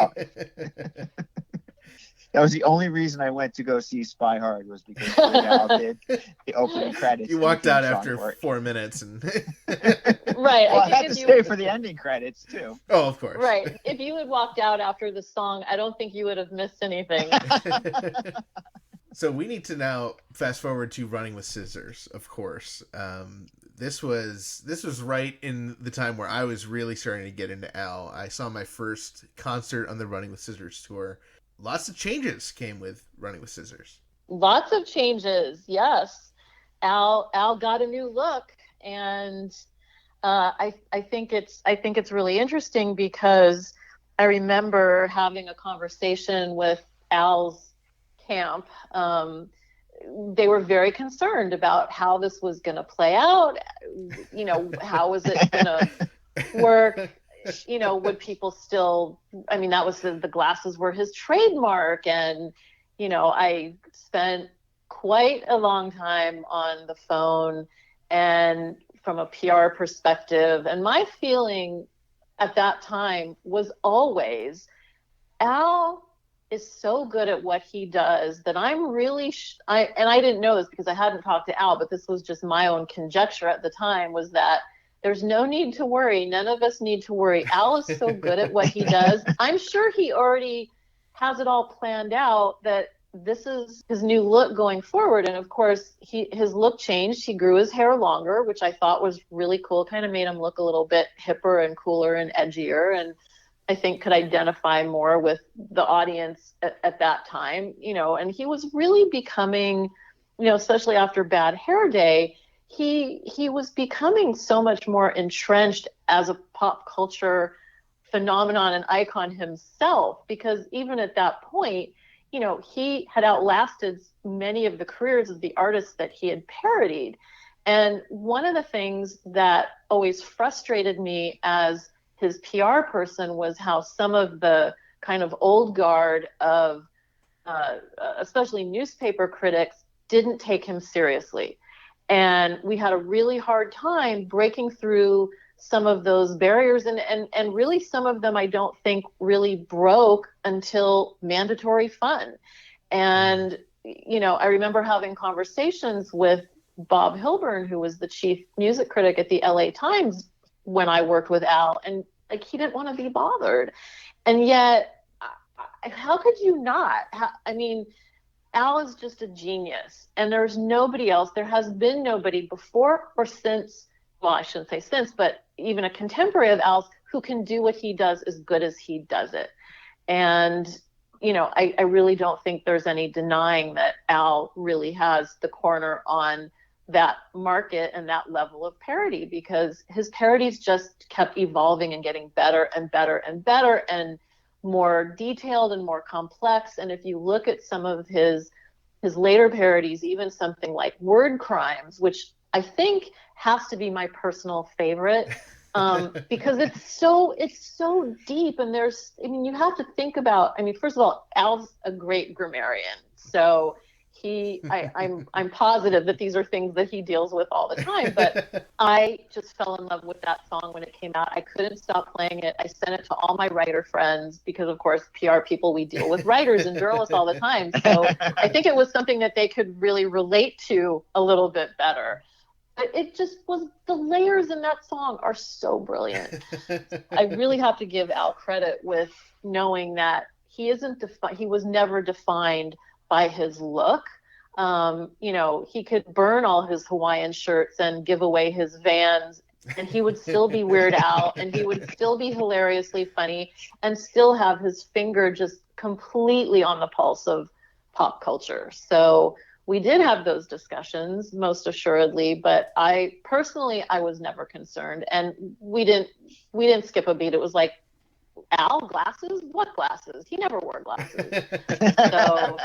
That was the only reason I went to go see Spy Hard, was because Weird Al did the opening credits. You walked out after 4 minutes. And right. Well, I had to stay for the ending credits, too. Oh, of course. Right. If you had walked out after the song, I don't think you would have missed anything. So we need to now fast forward to Running with Scissors, of course. This was right in the time where I was really starting to get into Al. I saw my first concert on the Running with Scissors tour. Lots of changes came with Running with Scissors. Lots of changes, yes. Al got a new look, and I think it's really interesting, because I remember having a conversation with Al's camp. They were very concerned about how this was going to play out. How was it going to work? Would people still, that was the glasses were his trademark. And, I spent quite a long time on the phone, and from a PR perspective, and my feeling at that time was always, Al is so good at what he does that I'm really, and I didn't know this because I hadn't talked to Al, but this was just my own conjecture at the time, was that there's no need to worry. None of us need to worry. Al is so good at what he does. I'm sure he already has it all planned out, that this is his new look going forward. And of course, his look changed. He grew his hair longer, which I thought was really cool. Kind of made him look a little bit hipper and cooler and edgier, and I think could identify more with the audience at that time. And he was really becoming, especially after Bad Hair Day, he was becoming so much more entrenched as a pop culture phenomenon and icon himself, because even at that point, he had outlasted many of the careers of the artists that he had parodied. And one of the things that always frustrated me as his PR person was how some of the kind of old guard of especially newspaper critics didn't take him seriously. And we had a really hard time breaking through some of those barriers, and really some of them I don't think really broke until Mandatory Fun. And, I remember having conversations with Bob Hilburn, who was the chief music critic at the LA Times when I worked with Al, and he didn't want to be bothered. And yet, how could you not? Al is just a genius, and there's nobody else. There has been nobody before or since, well, I shouldn't say since, but even a contemporary of Al's who can do what he does as good as he does it. And, I really don't think there's any denying that Al really has the corner on that market and that level of parody, because his parodies just kept evolving and getting better and better and better and more detailed and more complex. And if you look at some of his later parodies, even something like Word Crimes, which I think has to be my personal favorite, because it's so deep, and you have to think about, first of all, Al's a great grammarian, so I'm positive that these are things that he deals with all the time, but I just fell in love with that song when it came out. I couldn't stop playing it. I sent it to all my writer friends because, of course, PR people, we deal with writers and journalists all the time. So I think it was something that they could really relate to a little bit better. But it just was, the layers in that song are so brilliant. I really have to give Al credit with knowing that he was never defined by his look. He could burn all his Hawaiian shirts and give away his Vans, and he would still be Weird Al, and he would still be hilariously funny and still have his finger just completely on the pulse of pop culture. So we did have those discussions, most assuredly, but I was never concerned, and we didn't skip a beat. It was like, Al, glasses? What glasses? He never wore glasses. So,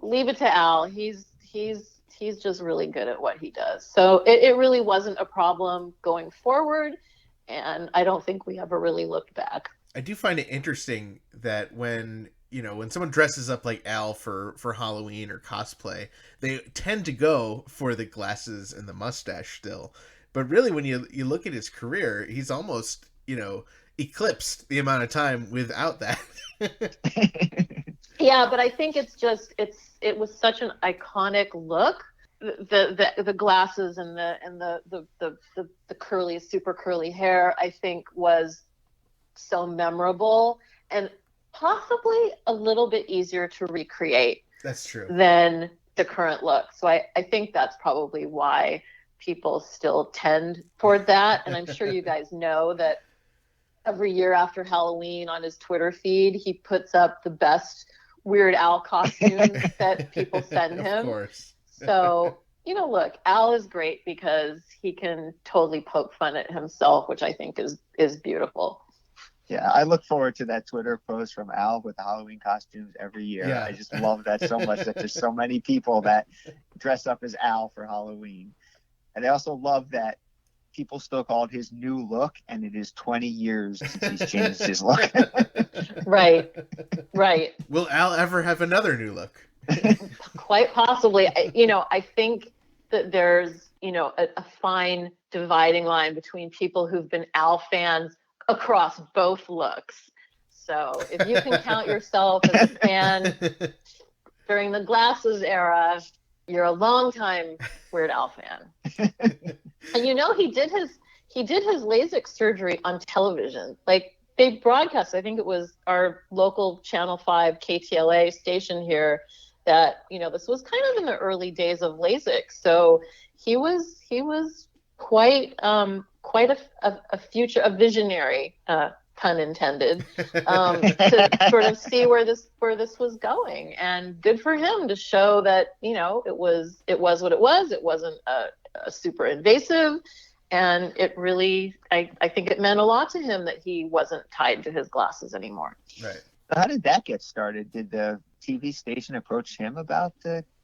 leave it to Al. He's just really good at what he does. So it really wasn't a problem going forward, and I don't think we ever really looked back. I do find it interesting that when someone dresses up like Al for Halloween or cosplay, they tend to go for the glasses and the mustache still. But really, when you look at his career, he's almost, eclipsed the amount of time without that. Yeah, but I think it was such an iconic look. The glasses and the curly, super curly hair, I think, was so memorable and possibly a little bit easier to recreate. That's true. Than the current look. So I think that's probably why people still tend toward that. And I'm sure you guys know that every year after Halloween on his Twitter feed, he puts up the best Weird Al costumes that people send him. Of course. So, look, Al is great because he can totally poke fun at himself, which I think is beautiful. Yeah, I look forward to that Twitter post from Al with the Halloween costumes every year. Yeah. I just love that so much, that there's so many people that dress up as Al for Halloween. And I also love that people still call it his new look, and it is 20 years since he's changed his look. Right. Will Al ever have another new look? Quite possibly. I think that there's, a fine dividing line between people who've been Al fans across both looks. So if you can count yourself as a fan during the glasses era, you're a longtime Weird Al fan. And he did his LASIK surgery on television. Like, they broadcast, I think it was our local Channel 5 KTLA station here, that this was kind of in the early days of LASIK. So he was quite a visionary, pun intended, to sort of see where this was going. And good for him to show that it was what it was. It wasn't a super invasive, and it really, I think it meant a lot to him that he wasn't tied to his glasses anymore. Right. How did that get started? Did the TV station approach him about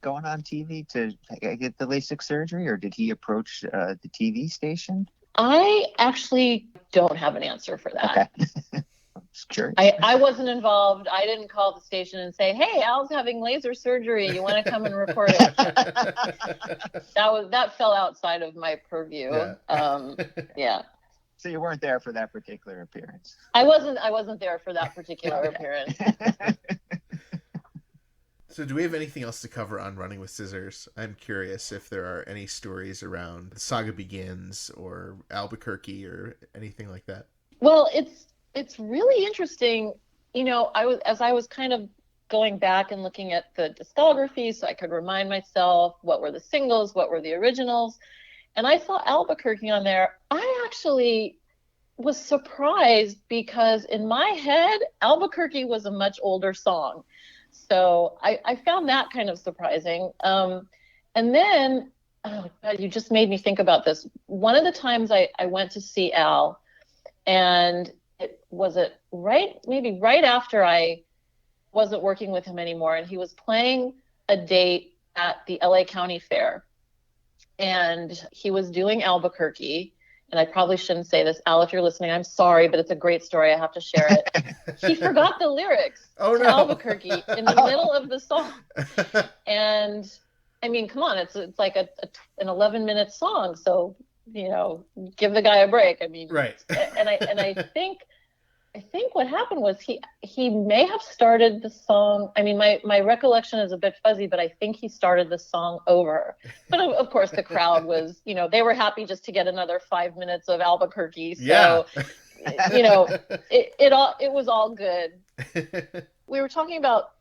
going on TV to get the LASIK surgery, or did he approach the TV station? I actually don't have an answer for that. Okay. I'm just curious. I wasn't involved. I didn't call the station and say, "Hey, Al's having laser surgery. You want to come and report it?" That fell outside of my purview. Yeah. So you weren't there for that particular appearance. I wasn't there for that particular appearance. So do we have anything else to cover on Running with Scissors? I'm curious if there are any stories around The Saga Begins or Albuquerque or anything like that. Well, it's really interesting. I was kind of going back and looking at the discography so I could remind myself what were the singles, what were the originals. And I saw Albuquerque on there. I actually was surprised because in my head, Albuquerque was a much older song. So I found that kind of surprising. And then, oh God, you just made me think about this. One of the times I went to see Al, and maybe right after I wasn't working with him anymore, and he was playing a date at the LA County Fair, and he was doing Albuquerque. And I probably shouldn't say this, Al, if you're listening, I'm sorry, but it's a great story. I have to share it. He forgot the lyrics to Albuquerque in the middle of the song. And I mean, come on, it's like an 11-minute song, so give the guy a break. I mean, right. And I think what happened was he may have started the song. I mean, my recollection is a bit fuzzy, but I think he started the song over. But of course, the crowd was, they were happy just to get another 5 minutes of Albuquerque. So, yeah. it was all good. We were talking about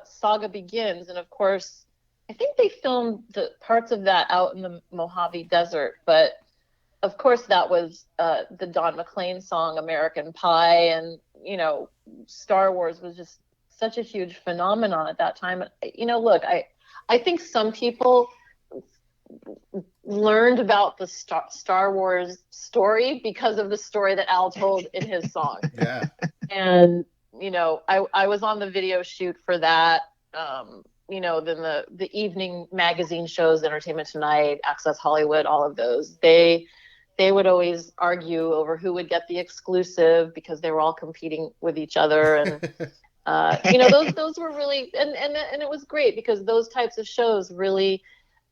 Saga Begins, and of course, I think they filmed the parts of that out in the Mojave Desert, but of course that was the Don McLean song American Pie, and Star Wars was just such a huge phenomenon at that time. Look, I think some people learned about the Star Wars story because of the story that Al told in his song. Yeah. And I was on the video shoot for that. Then the evening magazine shows, Entertainment Tonight, Access Hollywood, all of those, they would always argue over who would get the exclusive because they were all competing with each other. And, those were really, and it was great because those types of shows really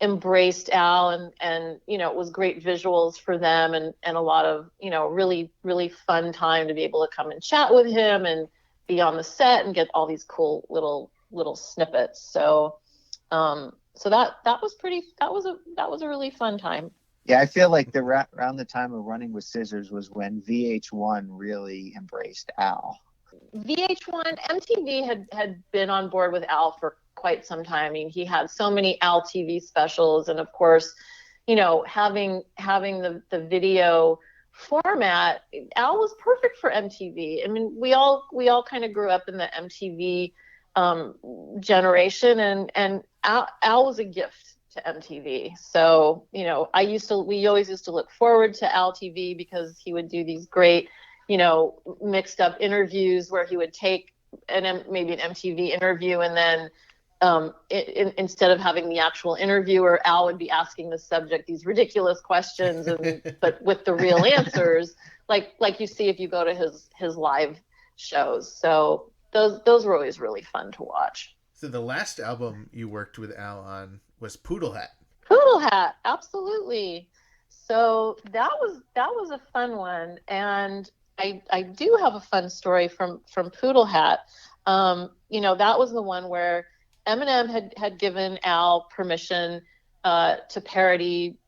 embraced Al, and it was great visuals for them, and a lot of, really, really fun time to be able to come and chat with him and be on the set and get all these cool little snippets. So that was a really fun time. Yeah, I feel like around the time of Running with Scissors was when VH1 really embraced Al. VH1, MTV had been on board with Al for quite some time. I mean, he had so many Al TV specials, and of course, having the video format, Al was perfect for MTV. I mean, we all kind of grew up in the MTV generation, and Al was a gift to MTV. So, we always used to look forward to Al TV because he would do these great, mixed up interviews where he would take maybe an MTV interview, and then instead of having the actual interviewer, Al would be asking the subject these ridiculous questions, but with the real answers, like you see if you go to his live shows. So those were always really fun to watch. So the last album you worked with Al on was Poodle Hat. Poodle Hat, absolutely. So that was a fun one, and I do have a fun story from Poodle Hat. That was the one where Eminem had given Al permission to parody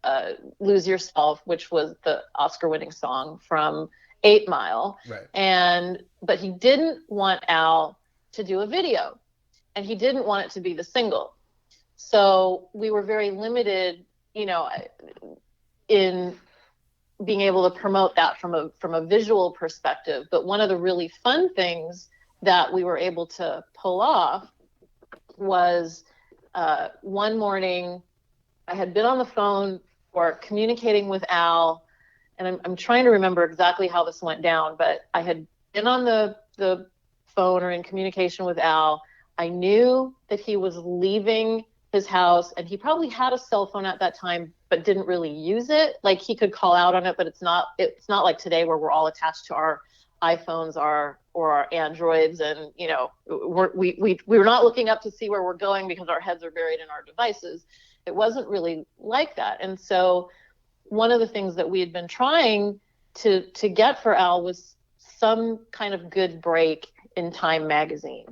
"Lose Yourself," which was the Oscar-winning song from 8 Mile. Right. But he didn't want Al to do a video, and he didn't want it to be the single. So we were very limited, in being able to promote that from a visual perspective. But one of the really fun things that we were able to pull off was one morning I had been on the phone or communicating with Al, and I'm trying to remember exactly how this went down, but I had been on the phone or in communication with Al. I knew that he was leaving his house, and he probably had a cell phone at that time but didn't really use it. Like, he could call out on it, but it's not like today where we're all attached to our iPhones or our Androids, and we're not looking up to see where we're going because our heads are buried in our devices. It wasn't really like that. And so one of the things that we had been trying to get for Al was some kind of good break in Time magazine.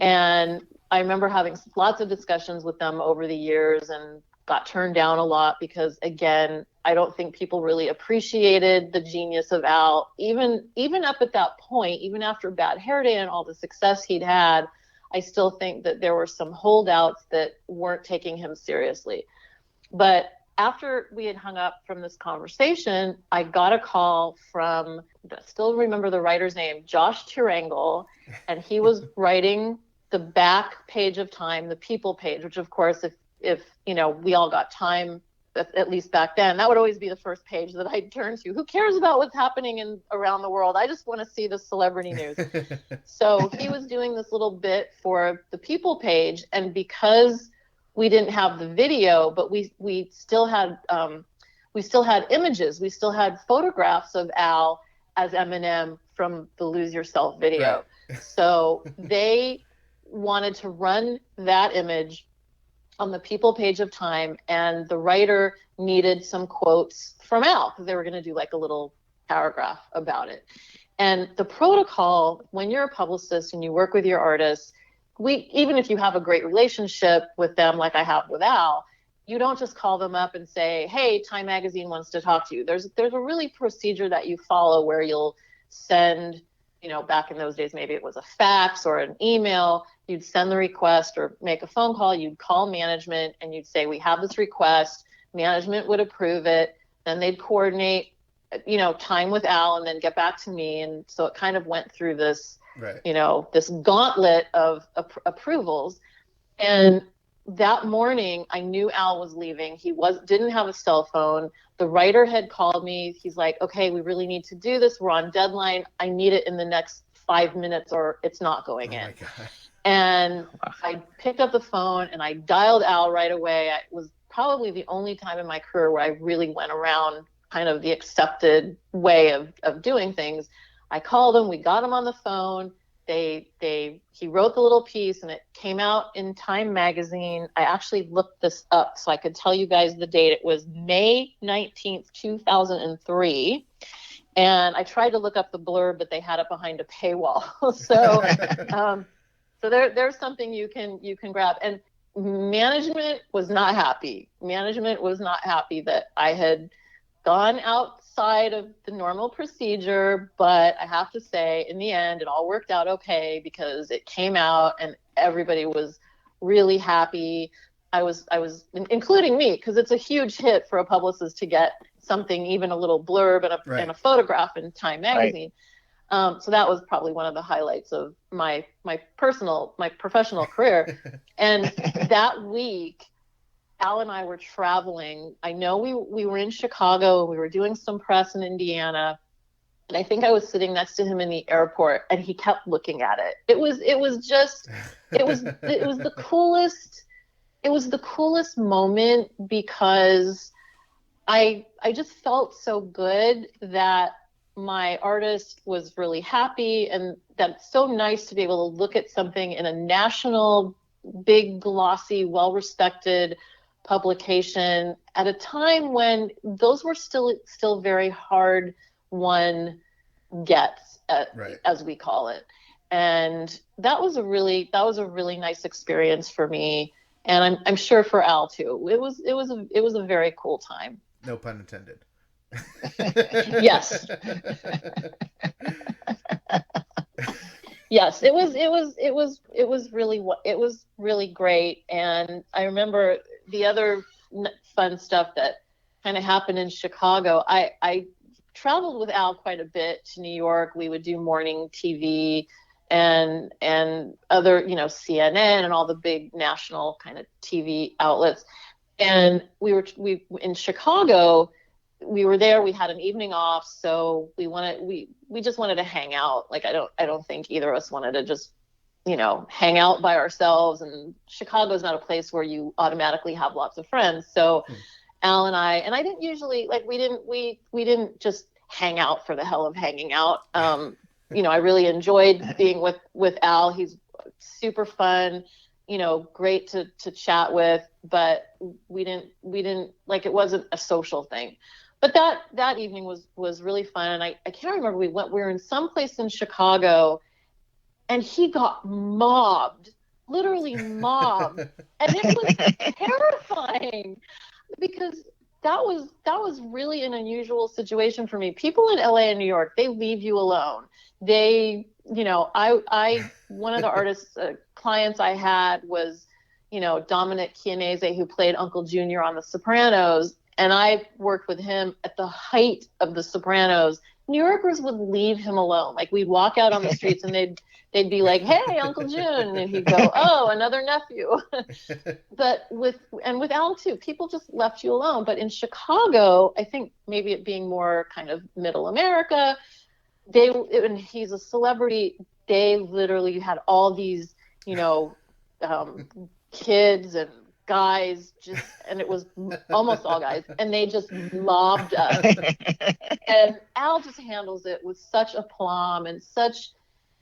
And I remember having lots of discussions with them over the years and got turned down a lot because, again, I don't think people really appreciated the genius of Al. Even up at that point, even after Bad Hair Day and all the success he'd had, I still think that there were some holdouts that weren't taking him seriously. But after we had hung up from this conversation, I got a call from, I still remember the writer's name, Josh Turangle, and he was writing the back page of Time, the People page, which of course, if you know, we all got Time, at least back then, that would always be the first page that I'd turn to. Who cares about what's happening around the world? I just want to see the celebrity news. So he was doing this little bit for the People page, and because we didn't have the video, but we still had images. We still had photographs of Al as Eminem from the Lose Yourself video. Right. So they wanted to run that image on the People page of Time, and the writer needed some quotes from Al because they were going to do like a little paragraph about it. And the protocol, when you're a publicist and you work with your artists, even if you have a great relationship with them, like I have with Al, you don't just call them up and say, hey, Time Magazine wants to talk to you. There's a really procedure that you follow where you'll send, you know, back in those days, maybe it was a fax or an email. You'd send the request or make a phone call. You'd call management and you'd say, we have this request. Management would approve it. Then they'd coordinate, you know, time with Al and then get back to me. And so it kind of went through this, right, you know, this gauntlet of approvals. And that morning, I knew Al was leaving. He didn't have a cell phone. The writer had called me. He's like, okay, we really need to do this. We're on deadline. I need it in the next 5 minutes or it's not going in. And I picked up the phone and I dialed Al right away. It was probably the only time in my career where I really went around kind of the accepted way of doing things. I called him. We got him on the phone. He wrote the little piece and it came out in Time Magazine. I actually looked this up so I could tell you guys the date. It was May 19th, 2003. And I tried to look up the blurb, but they had it behind a paywall. So there's something you can grab. And management was not happy. Management was not happy that I had gone outside of the normal procedure, but I have to say, in the end, it all worked out okay because it came out and everybody was really happy. I was, including me, because it's a huge hit for a publicist to get something, even a little blurb and a photograph in Time Magazine. Right. So that was probably one of the highlights of my professional career. And that week, Al and I were traveling. I know we were in Chicago. We were doing some press in Indiana. And I think I was sitting next to him in the airport and he kept looking at it. It was the coolest moment because I just felt so good that my artist was really happy, and that's so nice to be able to look at something in a national, big, glossy, well-respected publication at a time when those were still very hard won gets, as we call it. And that was a really nice experience for me, and I'm sure for Al too. It was a very cool time. No pun intended. Yes. Yes, it was really great. And I remember the other fun stuff that kind of happened in Chicago. I traveled with Al quite a bit to New York. We would do morning TV and other, CNN and all the big national kind of TV outlets. And we in Chicago. We were there. We had an evening off, so we just wanted to hang out. Like I don't think either of us wanted to just hang out by ourselves. And Chicago's not a place where you automatically have lots of friends. So Al and I didn't usually we didn't just hang out for the hell of hanging out. I really enjoyed being with Al. He's super fun. Great to chat with, but we didn't it wasn't a social thing. But that evening was really fun. And I can't remember, we were in some place in Chicago and he got mobbed, literally mobbed. And it was terrifying because that was really an unusual situation for me. People in LA and New York, they leave you alone. They I one of the artists clients I had was, Dominic Chianese, who played Uncle Junior on The Sopranos, and I worked with him at the height of The Sopranos. New Yorkers would leave him alone. Like, we'd walk out on the streets and they'd be like, "Hey, Uncle June," and he'd go, "Oh, another nephew." But with Al too, people just left you alone. But in Chicago, I think maybe it being more kind of middle America, and he's a celebrity. They literally had all these, kids and guys, and it was almost all guys, and they just mobbed us. And Al just handles it with such aplomb and such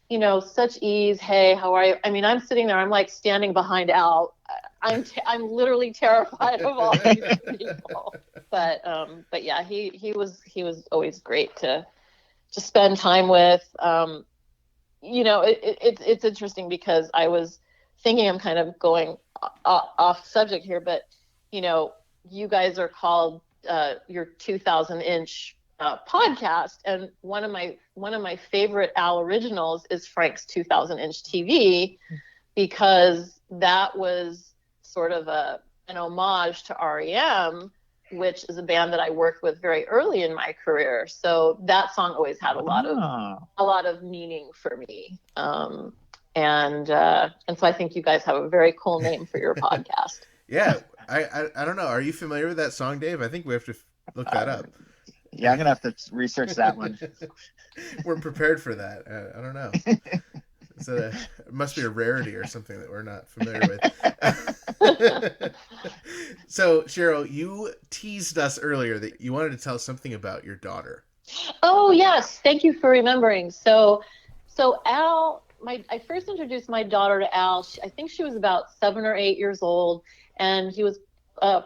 ease. "Hey, how are you?" I mean, I'm sitting there, I'm like standing behind Al. I'm literally terrified of all these people. But yeah, he was always great to spend time with. It's interesting because I was thinking, I'm kind of going off subject here, but you guys are called your 2,000-inch podcast, and one of my favorite Al originals is Frank's 2,000-inch TV, because that was sort of an homage to REM, which is a band that I worked with very early in my career. So that song always had a lot of meaning for me. And so I think you guys have a very cool name for your podcast. Yeah, I don't know. Are you familiar with that song, Dave? I think we have to look that up. Yeah, I'm gonna have to research that one. We're prepared for that. I don't know. It must be a rarity or something that we're not familiar with. So, Sheryl, you teased us earlier that you wanted to tell us something about your daughter. Oh yes, thank you for remembering. So Al. I first introduced my daughter to Al. I think she was about 7 or 8 years old, and he was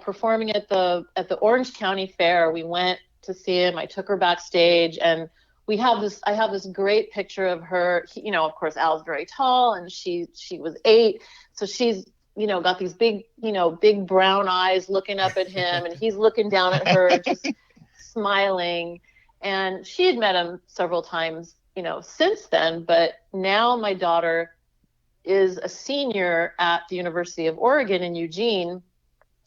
performing at the Orange County Fair. We went to see him. I took her backstage, and I have this great picture of her. Of course, Al's very tall, and she was 8, so she's got these big brown eyes looking up at him, and he's looking down at her, just smiling. And she had met him several times since then, but now my daughter is a senior at the University of Oregon in Eugene,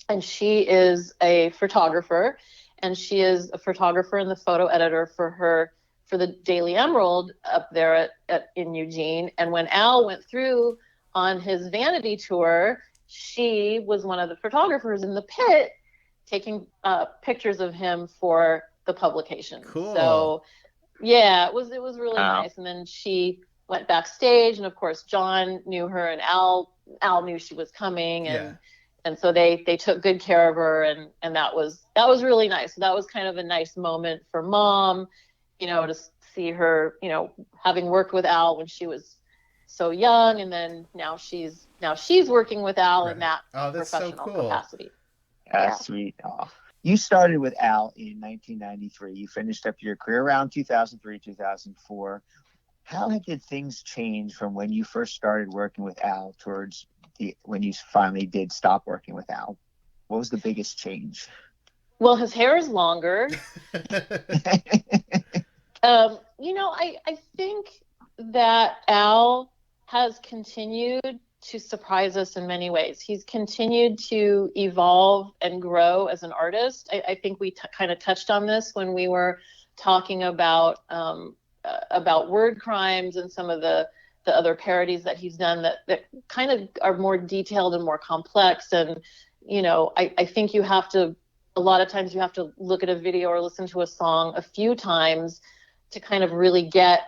and she is a photographer, and she is a photographer and the photo editor for the Daily Emerald up there in Eugene. And when Al went through on his vanity tour, she was one of the photographers in the pit taking pictures of him for the publication. Cool. So yeah, it was really nice. And then she went backstage, and of course John knew her, and Al knew she was coming, and so they took good care of her, and that was really nice. So that was kind of a nice moment for Mom, to see her, having worked with Al when she was so young, and then now she's working with Al in that professional capacity. Sweet. Oh. You started with Al in 1993. You finished up your career around 2003, 2004. How did things change from when you first started working with Al towards when you finally did stop working with Al? What was the biggest change? Well, his hair is longer. I think that Al has continued to surprise us in many ways. He's continued to evolve and grow as an artist. I think we kind of touched on this when we were talking about word crimes and some of the other parodies that he's done that kind of are more detailed and more complex. And, I think a lot of times you have to look at a video or listen to a song a few times to kind of really get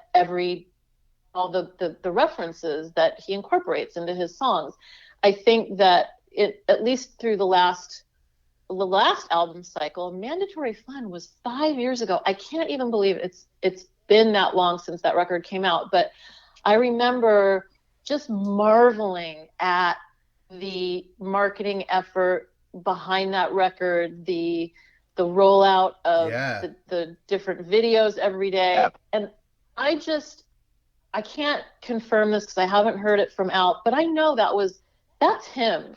all the references that he incorporates into his songs. I think that at least through the last album cycle, Mandatory Fun was 5 years ago. I can't even believe it's been that long since that record came out. But I remember just marveling at the marketing effort behind that record, the rollout of the different videos every day. Yep. And I can't confirm this because I haven't heard it from Al, but I know that's him.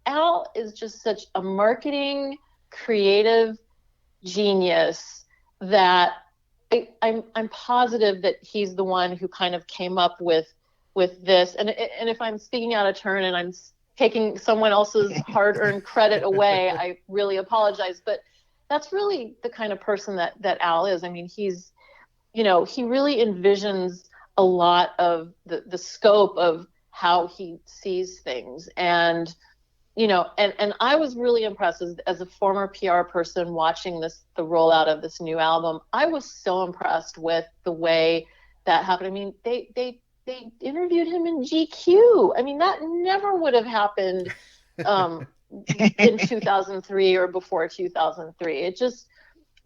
Al is just such a marketing, creative genius that I'm positive that he's the one who kind of came up with this. And if I'm speaking out of turn and I'm taking someone else's hard-earned credit away, I really apologize. But that's really the kind of person that Al is. I mean, he's, he really envisions a lot of the scope of how he sees things. And, and I was really impressed as a former PR person watching the rollout of this new album. I was so impressed with the way that happened. I mean, they interviewed him in GQ. I mean, that never would have happened in 2003 or before 2003. It just,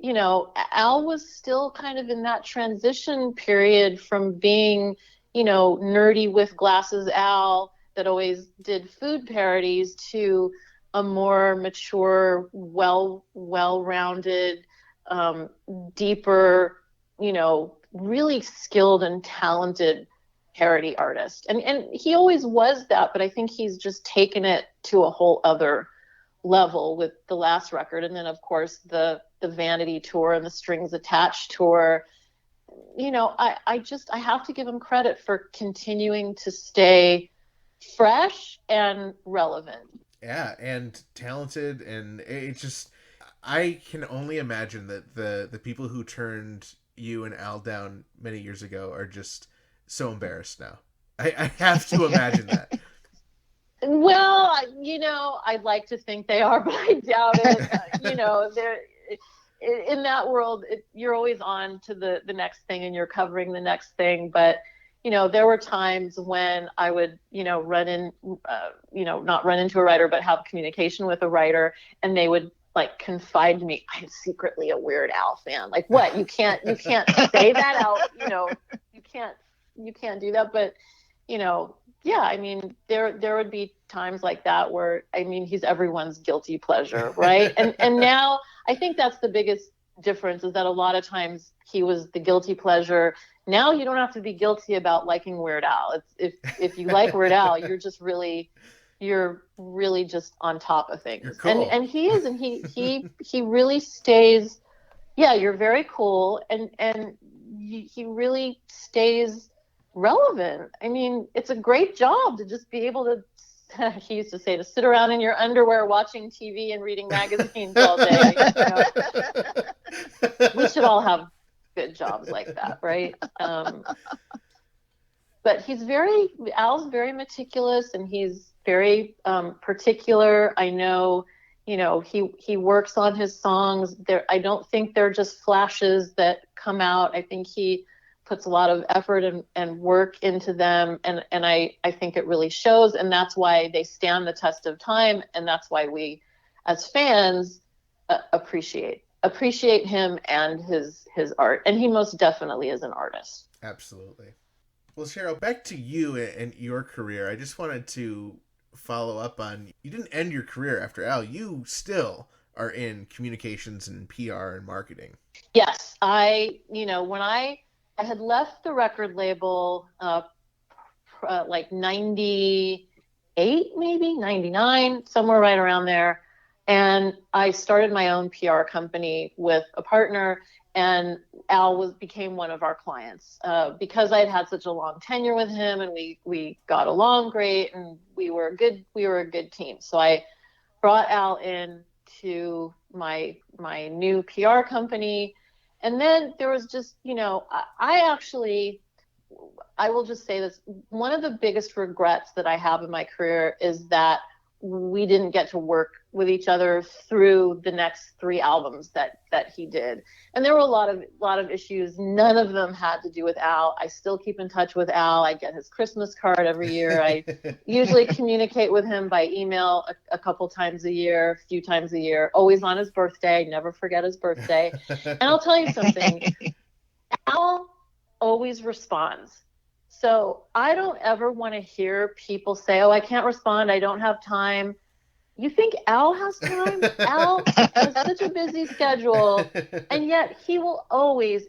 Al was still kind of in that transition period from being, nerdy with glasses Al that always did food parodies to a more mature, well-rounded, deeper, really skilled and talented parody artist. And he always was that, but I think he's just taken it to a whole other level with the last record. And then of course the Vanity tour and the Strings Attached tour. I have to give him credit for continuing to stay fresh and relevant. Yeah, and talented, and it's just, I can only imagine that the people who turned you and Al down many years ago are just so embarrassed now. I have to imagine that. Well, I'd like to think they are, but I doubt it. They're in that world. You're always on to the next thing, and you're covering the next thing. But there were times when I would, not run into a writer, but have communication with a writer, and they would like confide to me, I'm secretly a Weird Al fan. Like, what? You can't say that out. You can't do that. But, yeah, I mean, there would be times like that where, I mean, he's everyone's guilty pleasure, right? And now I think that's the biggest difference, is that a lot of times he was the guilty pleasure. Now you don't have to be guilty about liking Weird Al. If you like Weird Al, you're really just on top of things. You're cool. And he is, and he really stays. Yeah, you're very cool, and he really stays relevant. I mean, it's a great job to just be able to. He used to say, to sit around in your underwear watching TV and reading magazines all day. We should all have good jobs like that, right? But Al's very meticulous, and he's very particular. I know, he works on his songs. I don't think they're just flashes that come out. I think he puts a lot of effort and work into them, and I think it really shows, and that's why they stand the test of time, and that's why we as fans appreciate him and his art. And he most definitely is an artist. Absolutely. Well, Sheryl, back to you and your career. I just wanted to follow up on, you didn't end your career after Al. You still are in communications and PR and marketing. Yes. When I had left the record label like 98, maybe 99, somewhere right around there. And I started my own PR company with a partner, and Al became one of our clients because I'd had such a long tenure with him, and we got along great, and we were a good team. So I brought Al in to my new PR company. And then there was just, I will just say this, one of the biggest regrets that I have in my career is that we didn't get to work with each other through the next 3 albums that he did. And there were a lot of issues. None of them had to do with Al. I still keep in touch with Al. I get his Christmas card every year. I usually communicate with him by email a couple times a year, a few times a year, always on his birthday. I never forget his birthday. And I'll tell you something, Al always responds. So I don't ever want to hear people say, oh, I can't respond, I don't have time. You think Al has time? Al has such a busy schedule, and yet he will always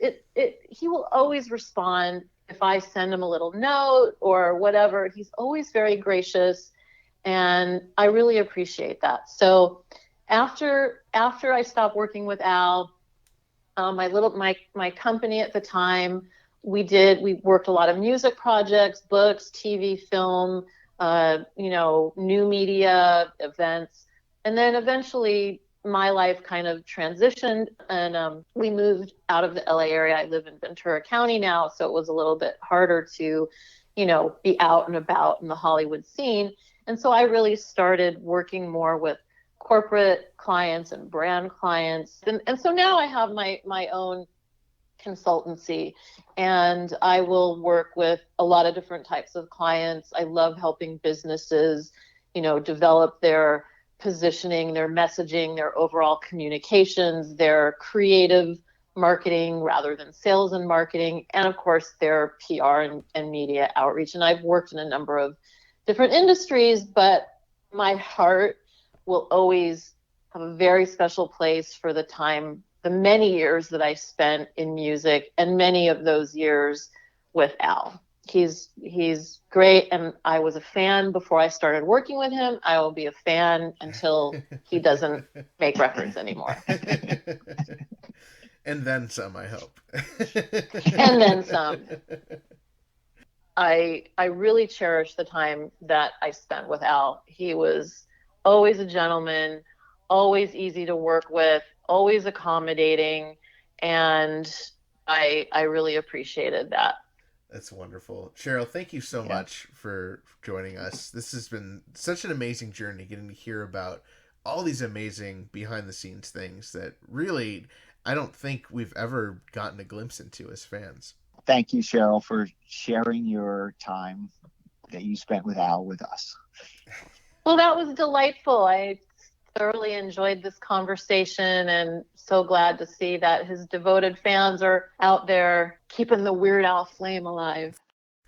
respond if I send him a little note or whatever. He's always very gracious, and I really appreciate that. So after I stopped working with Al, My company at the time, we worked a lot of music projects, books, TV, film, new media events. And then eventually my life kind of transitioned, and we moved out of the LA area. I live in Ventura County now, so it was a little bit harder to, be out and about in the Hollywood scene. And so I really started working more with corporate clients and brand clients. And so now I have my own consultancy, and I will work with a lot of different types of clients. I love helping businesses, develop their positioning, their messaging, their overall communications, their creative marketing rather than sales and marketing, and of course their PR and media outreach. And I've worked in a number of different industries, but my heart will always have a very special place for the many years that I spent in music, and many of those years with Al. He's great, and I was a fan before I started working with him. I will be a fan until he doesn't make records anymore. And then some, I hope. And then some. I really cherish the time that I spent with Al. He was always a gentleman, always easy to work with, always accommodating, and I really appreciated that. That's wonderful. Sheryl, thank you so much for joining us. This has been such an amazing journey, getting to hear about all these amazing behind the scenes things that really I don't think we've ever gotten a glimpse into as fans. Thank you, Sheryl, for sharing your time that you spent with Al with us. Well, that was delightful. I thoroughly enjoyed this conversation, and so glad to see that his devoted fans are out there keeping the Weird Al flame alive.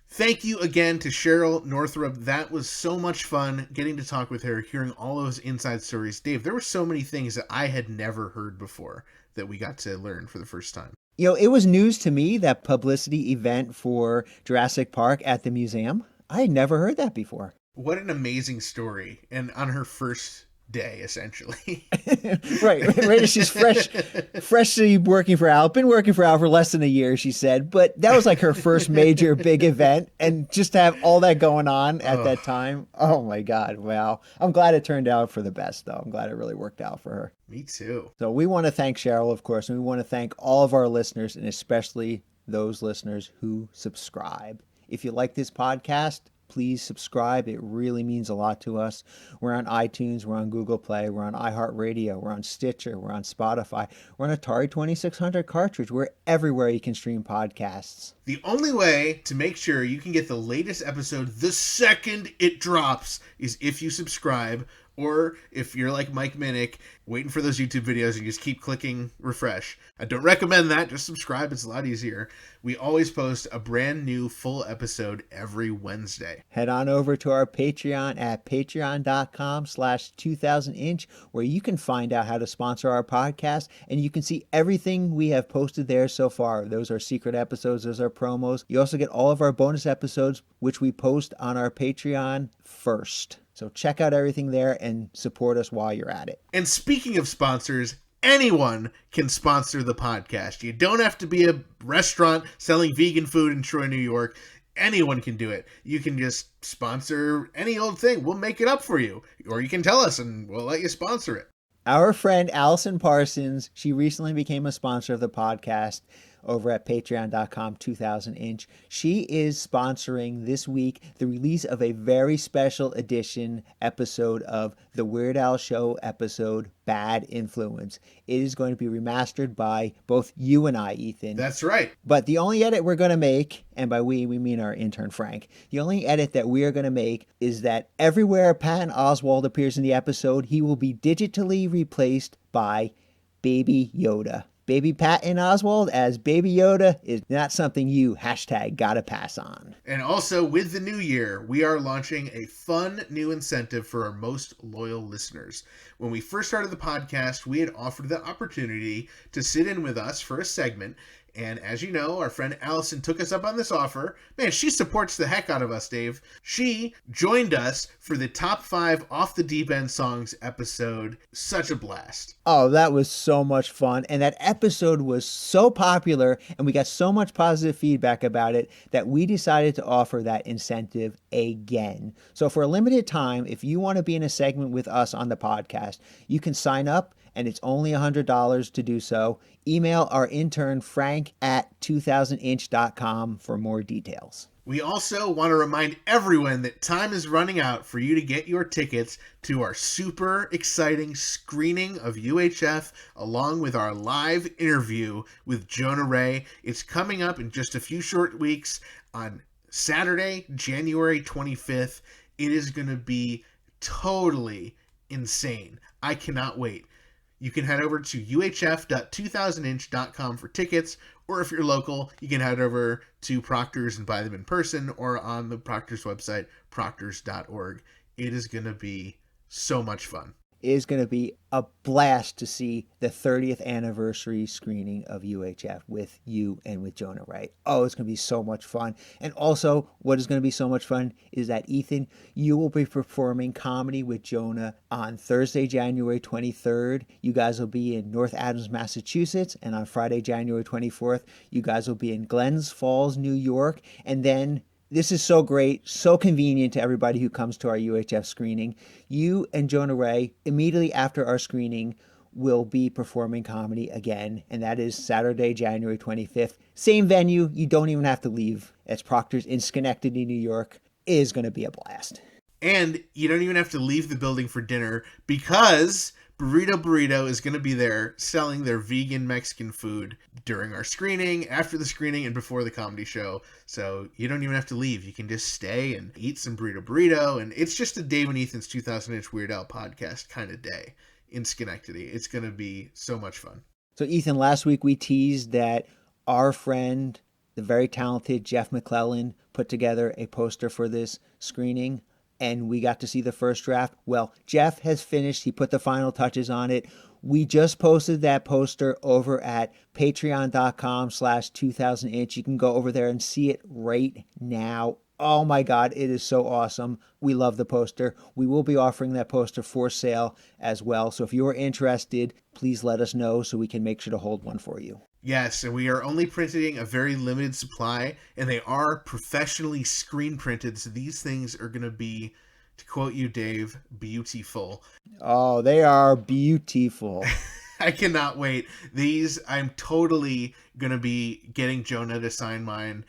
Thank you again to Sheryl Northrop. That was so much fun getting to talk with her, hearing all those inside stories. Dave, there were so many things that I had never heard before that we got to learn for the first time. It was news to me, that publicity event for Jurassic Park at the museum. I had never heard that before. What an amazing story. And on her first day, essentially. right as she's freshly working for Al. Been working for Al for less than a year, she said, but that was like her first major big event, and just to have all that going on at that time, oh my God, wow. I'm glad it turned out for the best, though. I'm glad it really worked out for her. Me too. So we want to thank Sheryl, of course, and we want to thank all of our listeners, and especially those listeners who subscribe. If you like this podcast, please subscribe. It really means a lot to us. We're on iTunes, we're on Google Play, we're on iHeartRadio, we're on Stitcher, we're on Spotify, we're on Atari 2600 cartridge. We're everywhere you can stream podcasts. The only way to make sure you can get the latest episode the second it drops is if you subscribe, or if you're like Mike Minnick, waiting for those YouTube videos and you just keep clicking refresh. I don't recommend that. Just subscribe. It's a lot easier. We always post a brand new full episode every Wednesday. Head on over to our Patreon at patreon.com/2000inch, where you can find out how to sponsor our podcast, and you can see everything we have posted there so far. Those are secret episodes. Those are promos. You also get all of our bonus episodes, which we post on our Patreon first. So check out everything there and support us while you're at it. And speaking of sponsors, anyone can sponsor the podcast. You don't have to be a restaurant selling vegan food in Troy, New York. Anyone can do it. You can just sponsor any old thing. We'll make it up for you. Or you can tell us and we'll let you sponsor it. Our friend Allison Parsons, she recently became a sponsor of the podcast over at patreon.com/2000inch. She is sponsoring this week the release of a very special edition episode of The Weird Al Show episode, Bad Influence. It is going to be remastered by both you and I, Ethan. That's right. But the only edit we're going to make, and by we mean our intern Frank, the only edit that we are going to make is that everywhere Patton Oswalt appears in the episode, he will be digitally replaced by Baby Yoda. Baby Patton Oswalt as Baby Yoda is not something you #gotta pass on. And also, with the new year, we are launching a fun new incentive for our most loyal listeners. When we first started the podcast, we had offered the opportunity to sit in with us for a segment And as you know, our friend Allison took us up on this offer. Man, she supports the heck out of us, Dave. She joined us for the top 5 Off the Deep End Songs episode. Such a blast. Oh, that was so much fun. And that episode was so popular and we got so much positive feedback about it that we decided to offer that incentive again. So for a limited time, if you want to be in a segment with us on the podcast, you can sign up and it's only $100 to do so. Email our intern, Frank, at 2000inch.com for more details. We also want to remind everyone that time is running out for you to get your tickets to our super exciting screening of UHF along with our live interview with Jonah Ray. It's coming up in just a few short weeks on Saturday, January 25th. It is going to be totally insane. I cannot wait. You can head over to uhf.2000inch.com for tickets, or if you're local, you can head over to Proctor's and buy them in person or on the Proctor's website, proctors.org. It is going to be so much fun. It is going to be a blast to see the 30th anniversary screening of UHF with you and with Jonah Ray. Oh, it's going to be so much fun. And also, what is going to be so much fun is that, Ethan, you will be performing comedy with Jonah on Thursday, January 23rd. You guys will be in North Adams, Massachusetts. And on Friday, January 24th, you guys will be in Glens Falls, New York. And then this is so great, so convenient to everybody who comes to our UHF screening. You and Jonah Ray, immediately after our screening, will be performing comedy again, and that is Saturday, January 25th. Same venue. You don't even have to leave. It's Proctor's in Schenectady, New York. It is going to be a blast. And you don't even have to leave the building for dinner because Burrito is going to be there selling their vegan Mexican food during our screening, after the screening, and before the comedy show. So you don't even have to leave. You can just stay and eat some Burrito. And it's just a Dave and Ethan's 2000-inch Weird Al podcast kind of day in Schenectady. It's going to be so much fun. So Ethan, last week we teased that our friend, the very talented Jeff McClellan, put together a poster for this screening. And we got to see the first draft. Well, Jeff has finished. He put the final touches on it. We just posted that poster over at patreon.com/2000inch. You can go over there and see it right now. Oh my God, it is so awesome. We love the poster. We will be offering that poster for sale as well. So if you're interested, please let us know so we can make sure to hold one for you. Yes, and we are only printing a very limited supply, and they are professionally screen printed, so these things are going to be, to quote you, Dave, beautiful. Oh, they are beautiful. I cannot wait. These, I'm totally going to be getting Jonah to sign mine,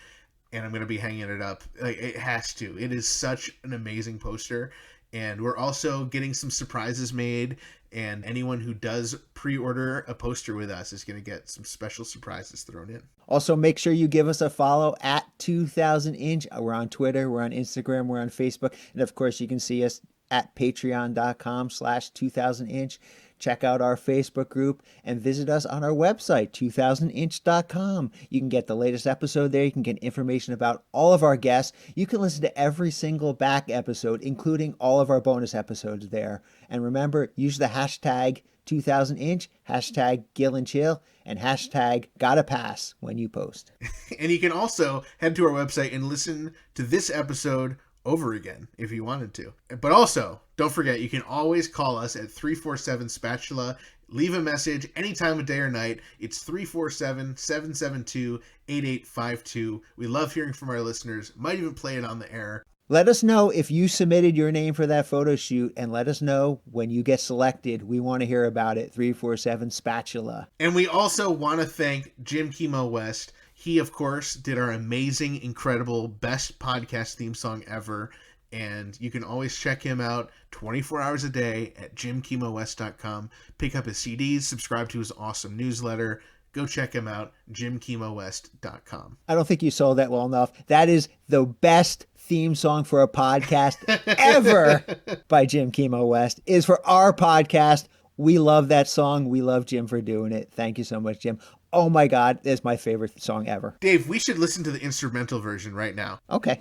and I'm going to be hanging it up. Like, it has to. It is such an amazing poster, and we're also getting some surprises made. And anyone who does pre-order a poster with us is going to get some special surprises thrown in. Also, make sure you give us a follow at 2000inch. We're on Twitter, we're on Instagram, we're on Facebook. And of course, you can see us at patreon.com/2000inch. Check out our Facebook group and visit us on our website, 2000inch.com. You can get the latest episode there. You can get information about all of our guests. You can listen to every single back episode, including all of our bonus episodes there. And remember, use the hashtag 2000inch, hashtag Gill and Chill, and hashtag Gotta Pass when you post. And you can also head to our website and listen to this episode over again if you wanted to. But also, don't forget, you can always call us at 347-SPATULA. Leave a message any time of day or night. It's 347-772-8852. We love hearing from our listeners. Might even play it on the air. Let us know if you submitted your name for that photo shoot, and let us know when you get selected. We want to hear about it. 347-SPATULA. And we also want to thank Jim Chemo West. He, of course, did our amazing, incredible, best podcast theme song ever. And you can always check him out 24 hours a day at jimchemowest.com. Pick up his CDs, subscribe to his awesome newsletter. Go check him out, jimchemowest.com. I don't think you sold that well enough. That is the best theme song for a podcast ever by Jim Chemo West. Is for our podcast. We love that song. We love Jim for doing it. Thank you so much, Jim. Oh my God, it's my favorite song ever. Dave, we should listen to the instrumental version right now. Okay.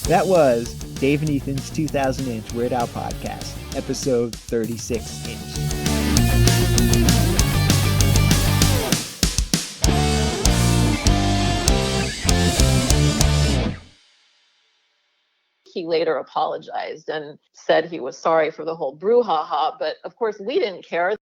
That was Dave and Ethan's 2000 Inch Weird Al Podcast, episode 36 Inch. He later apologized and said he was sorry for the whole brouhaha, but of course we didn't care.